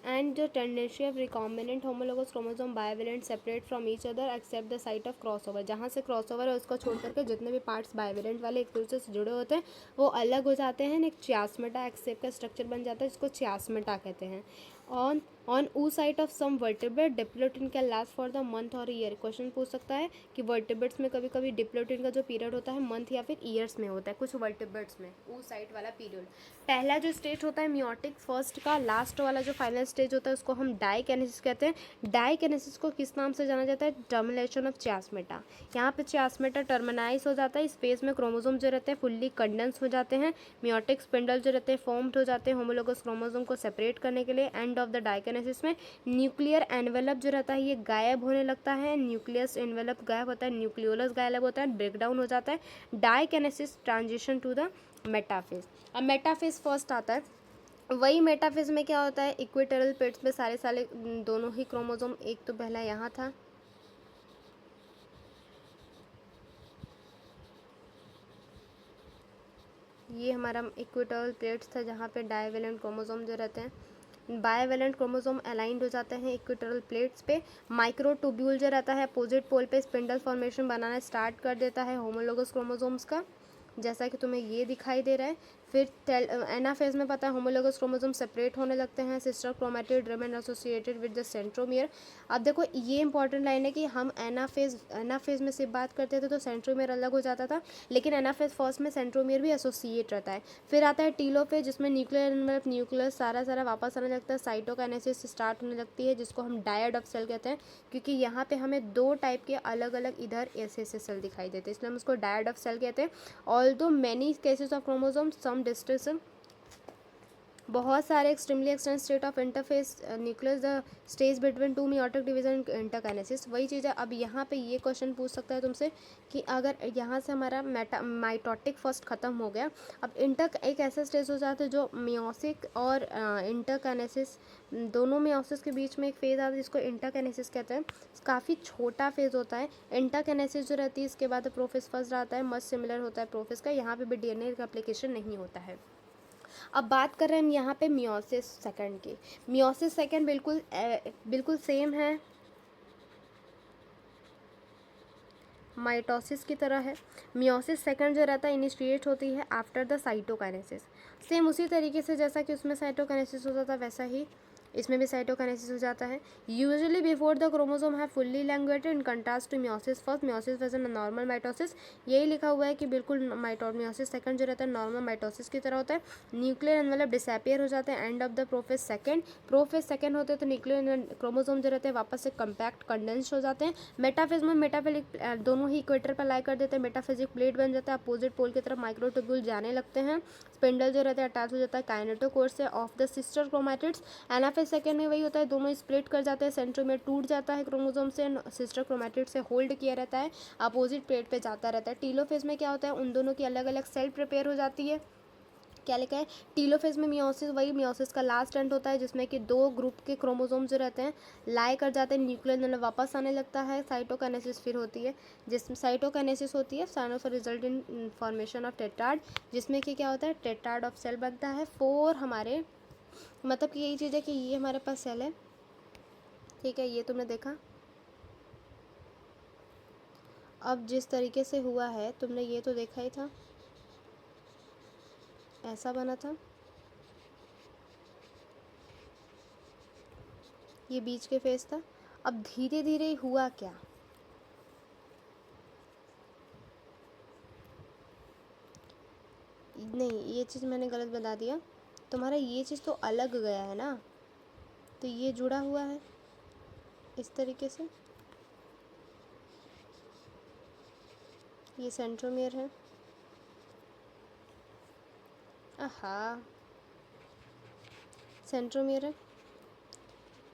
एंड जो tendency of recombinant homologous chromosome bivalent separate from each other except the site of crossover, जहाँ से क्रॉसओवर है उसको छोड़ करके जितने भी पार्ट्स बायवेलेंट वाले एक दूसरे से जुड़े होते हैं वो अलग हो जाते हैं। एक चियास्मेटा एक्सेप का स्ट्रक्चर बन जाता है जिसको चियास्मेटा कहते हैं। On oocyte of some vertebrate diplotene can last for the month और ईयर। क्वेश्चन पूछ सकता है कि वर्टेब्रेट्स में कभी कभी डिप्लोटिन का जो पीरियड होता है मंथ या फिर ईयर्स में होता है, कुछ वर्टेब्रेट्स में oocyte वाला पीरियड। पहला जो स्टेज होता है मियोटिक फर्स्ट का, लास्ट वाला जो फाइनल स्टेज होता है उसको हम डाइकेनेसिस कहते हैं। डाइकेनेसिस को किस नाम से जाना जाता है? Termination of chiasmata. यहाँ पे चास्मेटा टर्मिनाइज हो जाता है, स्पेस में क्रोमोसोम जो रहते हैं फुल्ली कंडेंस हो जाते हैं, मियोटिक स्पिंडल जो रहते हैं फॉर्म्ड हो जाते हैं होमोलोगस क्रोमोसोम को सेपरेट करने के लिए। एंड ऑफ द डाइकेनेसिस में न्यूक्लियर एनवेलप जो रहता है ये गायब होने लगता है, न्यूक्लियस एनवेलप गायब होता है, न्यूक्लियोलस गायब होता है, ब्रेकडाउन हो जाता है। Diakinesis transition to the metaphase. अब मेटाफेज फर्स्ट आता है, वही मेटाफेज में क्या होता है, इक्वेटोरियल प्लेट्स में सारे सारे दोनों ही क्रोमोसोम, एक तो पहला यहाँ था, ये हमारा इक्वेटोरियल प्लेट्स था जहाँ पे डाइवेलेंट क्रोमोसोम जो रहते हैं, बाइवेलेंट क्रोमोसोम अलाइंड हो जाते हैं इक्वेटोरियल प्लेट्स पे। माइक्रोट्यूब्यूल जो रहता है अपोजिट पोल पे स्पिंडल फॉर्मेशन बनाना स्टार्ट कर देता है होमोलोगस क्रोमोसोम्स का, जैसा कि तुम्हें ये दिखाई दे रहा है। फिर एनाफेज में पता है होमोलोगस क्रोमोसोम सेपरेट होने लगते हैं, sister chromatid remain associated with the centromere. अब देखो ये इंपॉर्टेंट लाइन है कि हम एनाफेज में सिर्फ बात करते थे तो सेंट्रोमियर अलग हो जाता था, लेकिन एनाफेज फर्स्ट में सेंट्रोमियर भी एसोसिएट रहता है। फिर आता है टीलोफेज जिसमें न्यूक्लियर मतलब न्यूक्लियस सारा सारा वापस आने लगता है, साइटोकाइनेसिस स्टार्ट होने लगती है जिसको हम डायड ऑफ सेल कहते हैं, क्योंकि यहाँ पे हमें दो टाइप के अलग अलग इधर ऐसे सेल दिखाई देते हैं, इसलिए हम उसको डायड ऑफ सेल कहते हैं। Although many cases of chromosome some distance, बहुत सारे extremely extend state of interphase nucleus the stage between two meiotic division interkinesis. वही चीज़ है। अब यहाँ पे ये क्वेश्चन पूछ सकता है तुमसे कि अगर यहाँ से हमारा माइटोटिक फर्स्ट खत्म हो गया, अब एक ऐसा स्टेज हो जाता है जो मियोसिक और इंटरकाइनेसिस दोनों मियोसिस के बीच में एक फेज़ आता है जिसको इंटरकाइनेसिस कहते हैं। काफ़ी छोटा फेज़ होता है इंटरकाइनेसिस जो रहती है, इसके बाद प्रोफेस फर्स्ट आता है, मच सिमिलर होता है प्रोफेस का, यहाँ पे भी डीएनए का एप्लीकेशन नहीं होता है। अब बात कर रहे हैं हम यहाँ पे मियोसिस सेकंड की। मियोसिस सेकंड बिल्कुल सेम है, माइटोसिस की तरह है। मियोसिस सेकंड जो रहता है इनिशिएट होती है आफ्टर द साइटोकाइनेसिस, सेम उसी तरीके से जैसा कि उसमें साइटोकाइनेसिस होता था वैसा ही इसमें भी साइटोकाइनेसिस हो जाता है। यूजुअली बिफोर द क्रोमोसोम है fully elongated in contrast to meiosis first, meiosis वैसे नॉर्मल माइटोसिस, यही लिखा हुआ है कि बिल्कुल मियोसिस सेकंड जो रहता है नॉर्मल माइटोसिस की तरह होता है। न्यूक्लियर एनवेलप डिसअपियर हो जाते हैं end of the prophase second होते हैं तो न्यूक्लियर क्रोमोसोम जो रहते हैं वापस से कम्पैक्ट कंडेंस्ड हो जाते हैं। मेटाफेज में मेटाफेजिक दोनों ही इक्वेटर पर लाई कर देते हैं, मेटाफेजिक प्लेट बन जाता है, अपोजिट पोल की तरफ माइक्रोट्यूब्यूल जाने लगते हैं, स्पिंडल जो रहता है अटैच हो जाता है काइनेटोकोर से of the sister chromatids. Anaphase second में वही होता है, दोनों स्प्लिट कर जाते हैं, सेंट्रोमियर टूट जाता है क्रोमोसोम से, सिस्टर क्रोमैटिड से होल्ड किया रहता है, अपोजिट प्लेट पे जाता रहता है। टीलोफेज में क्या होता है, उन दोनों की अलग अलग सेल प्रिपेयर हो जाती है। क्या लिखा है, टीलोफेज में मियोसिस, वही मियोसिस का लास्ट एंड होता है जिसमें कि दो ग्रुप के क्रोमोसोम जो रहते हैं लाई कर जाते हैं, न्यूक्लियर वापस आने लगता है, साइटोकाइनेसिस फिर होती है, जिसमें साइटोकाइनेसिस होती है साइनोस result in formation of tetrad, जिसमें कि क्या होता है टेट्राड ऑफ सेल बनता है। 4 हमारे मतलब कि यही चीज़ है कि ये हमारे पास सेल है, ठीक है, ये तुमने देखा। अब जिस तरीके से हुआ है तुमने ये तो देखा ही था, ऐसा बना था, ये बीच के फेस था। अब धीरे धीरे हुआ क्या, नहीं ये चीज़ मैंने गलत बता दिया, तुम्हारा ये चीज़ तो अलग गया है ना, तो ये जुड़ा हुआ है इस तरीके से, ये सेंट्रोमियर है, आहा सेंट्रोमियर है,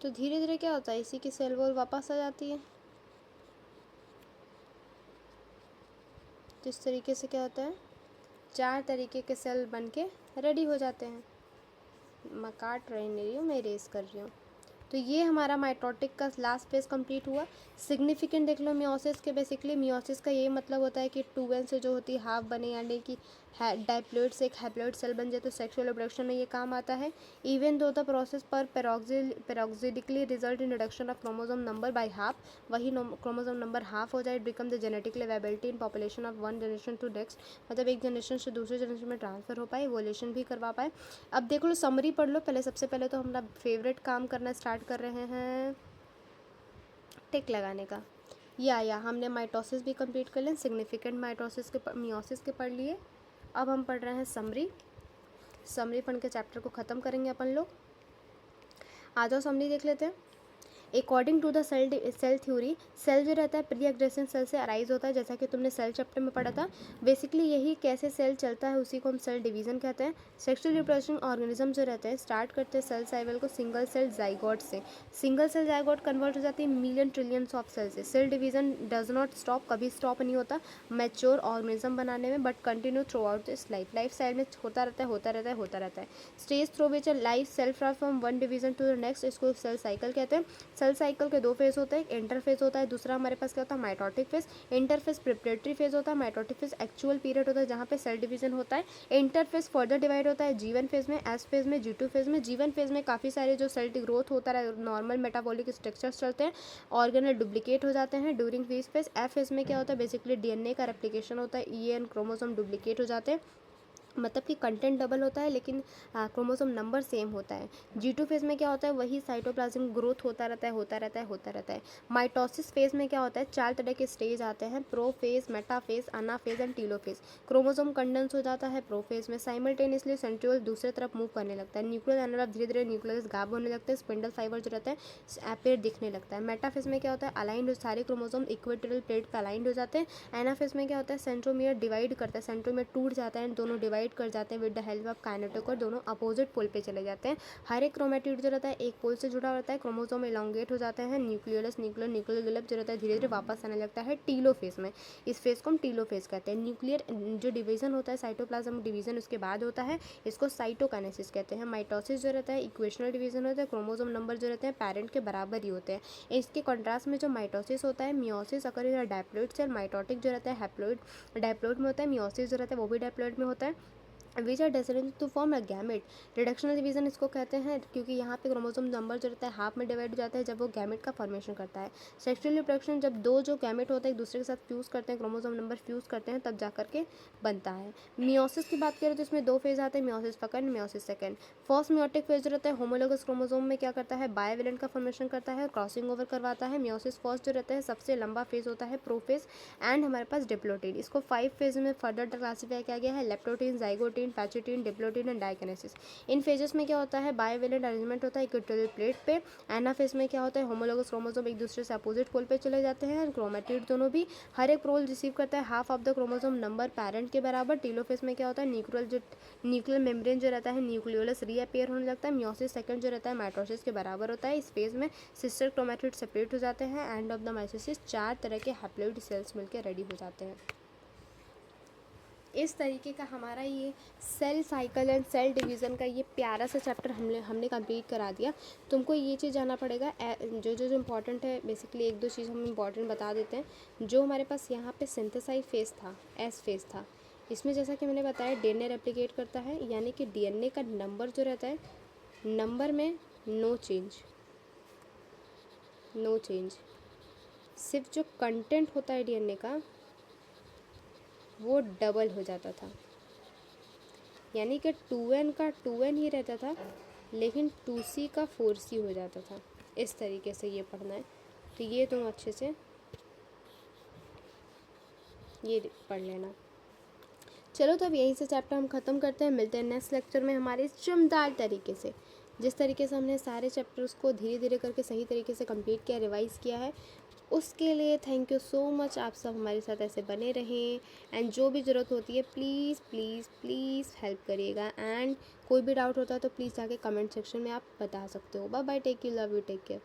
तो धीरे धीरे क्या होता है इसी की सेल वॉल वापस आ जाती है, तो इस तरीके से क्या होता है 4 तरीके के सेल बन के रेडी हो जाते हैं। मैं काट रही हूँ, मैं इरेज कर रही हूँ। तो ये हमारा माइटोटिक का लास्ट फेज कंप्लीट हुआ। सिग्निफिकेंट देख लो मियोसिस के, बेसिकली मियोसिस का ये मतलब होता है कि 2n से जो होती है हाफ बने, यानी कि डाइप्लॉइड से एक हैप्लॉइड सेल बन जाए तो सेक्सुअल रिप्रोडक्शन में ये काम आता है। इवन दो द प्रोसेस पर paradoxically result in reduction of chromosome number by half, वही क्रोमोसोम नंबर हाफ हो जाए, become the genetically variability in population of one generation to next, मतलब एक जनरेशन से दूसरे जनरेशन में ट्रांसफर हो पाए, इवोल्यूशन भी करवा पाए। अब देख लो, समरी पढ़ लो पहले। सबसे पहले तो हमारा फेवरेट काम करना स्टार्ट कर रहे हैं टिक लगाने का। या हमने माइटोसिस भी कंप्लीट कर लिया, सिग्निफिकेंट माइटोसिस के मियोसिस के पढ़ लिए। अब हम पढ़ रहे हैं समरी। समरी पढ़ के चैप्टर को ख़त्म करेंगे अपन लोग। आ जाओ समरी देख लेते हैं। According to the cell theory, cell जो रहता है प्री एग्रेशन सेल से अराइज होता है, जैसा कि तुमने सेल चैप्टर में पढ़ा था। बेसिकली यही कैसे सेल चलता है उसी को हम सेल डिवीजन कहते हैं। सेक्सुअल रिप्रोडक्शन ऑर्गेनिज्म जो रहते हैं स्टार्ट करते हैं सेल साइकिल को सिंगल सेल जाइगोट से। सिंगल सेल जाइगोट कन्वर्ट हो जाती है मिलियन ट्रिलियंस ऑफ सेल से। Cell division does not stop, कभी स्टॉप नहीं होता मैच्योर ऑर्गेनिज्म बनाने में, but continue throughout this life style में होता रहता है। Stage through which life cell from one division to the next, इसको सेल साइकिल कहते हैं। सेल साइकिल के दो फेज होते हैं, एक इंटरफेज होता है, दूसरा हमारे पास क्या होता है mitotic phase. Interphase preparatory phase होता है, माइटोटिक फेज एक्चुअल पीरियड होता है जहाँ पे सेल डिवीजन होता है। इंटरफेज फर्दर डिवाइड होता है G1 फेज में, S फेज में, G2 फेज में। G1 फेज में काफ़ी सारे जो सेल ग्रोथ होता है, नॉर्मल मेटाबॉलिक स्ट्रक्चर्स चलते हैं, ऑर्गेनल डुप्लीकेट हो जाते हैं during this phase. F phase में क्या होता है बेसिकली DNA का रेप्लिकेशन होता है, EN क्रोमोसोम डुप्लीकेट हो जाते हैं, मतलब कि कंटेंट डबल होता है लेकिन क्रोमोसोम नंबर सेम होता है। G2 फेज में क्या होता है वही साइटोप्लाज्म ग्रोथ होता रहता है। माइटोसिस फेज में क्या होता है, 4 तरह के स्टेज आते हैं, prophase, metaphase, anaphase and telophase. Chromosome condense हो जाता है प्रो फेज में, साइमल्टेनियसली सेंट्रियोल दूसरे तरफ मूव करने लगता है, न्यूक्लियर एनवलप धीरे धीरे न्यूक्लियस गायब होने लगते हैं, स्पिंडल फाइबर जो रहता है एपेयर दिखने लगता है। मेटा फेज में क्या होता है अलाइंड, सारे क्रोमोसोम इक्वेटोरियल प्लेट पर अलाइंड हो जाते हैं। एना फेज में क्या होता है सेंट्रोमियर डिवाइड करता है, सेंट्रोमियर टूट जाता है, दोनों डिवाइड कर जाते हैं with the help of kinetic, और दोनों अपोजिट पोल पे चले जाते हैं। हर एक क्रोमेटिड जो रहता है एक पोल से जुड़ा रहता है, क्रोमोसोम इलोंगेट हो जाते हैं, न्यूक्लियोलस न्यूक्लियर जो रहता है धीरे धीरे वापस आने लगता है टीलो फेज में। इस फेज को हम टीलो फेज कहते हैं। न्यूक्लियर जो डिवीजन होता है साइटोप्लाज्म डिवीजन उसके बाद होता है, इसको साइटोकाइनेसिस कहते हैं। माइटोसिस जो रहता है इक्वेशनल डिवीजन होता है, क्रोमोसोम नंबर जो रहते हैं पेरेंट के बराबर ही होते हैं। इसके कॉन्ट्रास्ट में जो माइटोसिस होता है मियोसिस अकर इन डाइप्लॉइड सेल, माइटोटिक जो रहता है हैप्लॉइड डाइप्लॉइड में होता है, मियोसिस जो रहता है वो भी डाइप्लॉइड में होता है। Which are destined to form a gamete. Reductional division इसको कहते हैं क्योंकि यहाँ पे क्रोमोसोम नंबर जो रहता है हाफ में डिवाइड हो जाता है जब वो गैमेट का फॉर्मेशन करता है। सेक्सुअल रिप्रोडक्शन जब दो जो गैमेट होते हैं एक दूसरे के साथ फ्यूज़ करते हैं, क्रोमोसोम नंबर फ्यूज़ करते हैं तब जा करके बनता है। मियोसिस की बात करें तो इसमें 2 फेज आते हैं, meiosis first, meiosis second. First meiotic phase जो रहता है होमोलोगस क्रोमोसोम में क्या करता है बायोवेलेंट का फॉर्मेशन करता है, क्रॉसिंग ओवर करवाता है। मियोसिस फर्स्ट जो रहता है सबसे लंबा फेज होता है प्रोफेज एंड हमारे पास डिप्लोटिड। इसको 5 फेज में फर्दर क्लासीफाई किया गया है, leptotene, zygotene, pachytene, diplotene and diakinesis. इन फेजेस में क्या होता है बायोवेलेंट अरेंजमेंट होता है इक्वेटोरियल प्लेट पे। एना फेज में क्या होता है होमोलोगस क्रोमोसोम एक दूसरे से अपोजिट पोल पे चले जाते हैं, क्रोमेटिड दोनों भी हर एक पोल रिसीव करता है half of the chromosome number parent के बराबर। टीलो फेज में क्या होता है न्यूक्लियर मेम्ब्रेन जो रहता है न्यूक्लियोलस रीअपेयर होने लगता है। मियोसिस सेकंड जो रहता है माइटोसिस के बराबर होता है। इस फेज में सिस्टर क्रोमेटिड सेपरेट हो जाते हैं। एंड ऑफ द माइटोसिस 4 तरह के हैप्लॉइड सेल्स मिलकर रेडी हो जाते हैं। इस तरीके का हमारा ये cell cycle and cell division का ये प्यारा सा चैप्टर हमने कंप्लीट करा दिया। तुमको ये चीज़ जानना पड़ेगा जो इम्पॉर्टेंट है। बेसिकली 1-2 चीज़ हम इम्पॉर्टेंट बता देते हैं। जो हमारे पास यहाँ पे सिंथेसाइज फेज था, एस फेज था, इसमें जैसा कि मैंने बताया DNA रेप्लिकेट करता है, यानी कि DNA का नंबर जो रहता है नंबर में नो चेंज, सिर्फ जो कंटेंट होता है DNA का वो डबल हो जाता था, यानी कि 2n का 2n ही रहता था लेकिन 2c का 4c हो जाता था। इस तरीके से ये पढ़ना है, तो ये तुम अच्छे से ये पढ़ लेना। चलो तो अब यहीं से चैप्टर हम ख़त्म करते हैं। मिलते हैं नेक्स्ट लेक्चर में हमारे चमकदार तरीके से। जिस तरीके से हमने सारे चैप्टर्स को धीरे धीरे करके सही तरीके से कंप्लीट किया, रिवाइज़ किया है, उसके लिए थैंक यू सो मच। आप सब हमारे साथ ऐसे बने रहें एंड जो भी ज़रूरत होती है प्लीज़ प्लीज़ प्लीज़ हेल्प करिएगा। एंड कोई भी डाउट होता है तो प्लीज़ जाके कमेंट सेक्शन में आप बता सकते हो। Bye bye, take you, love you, take care.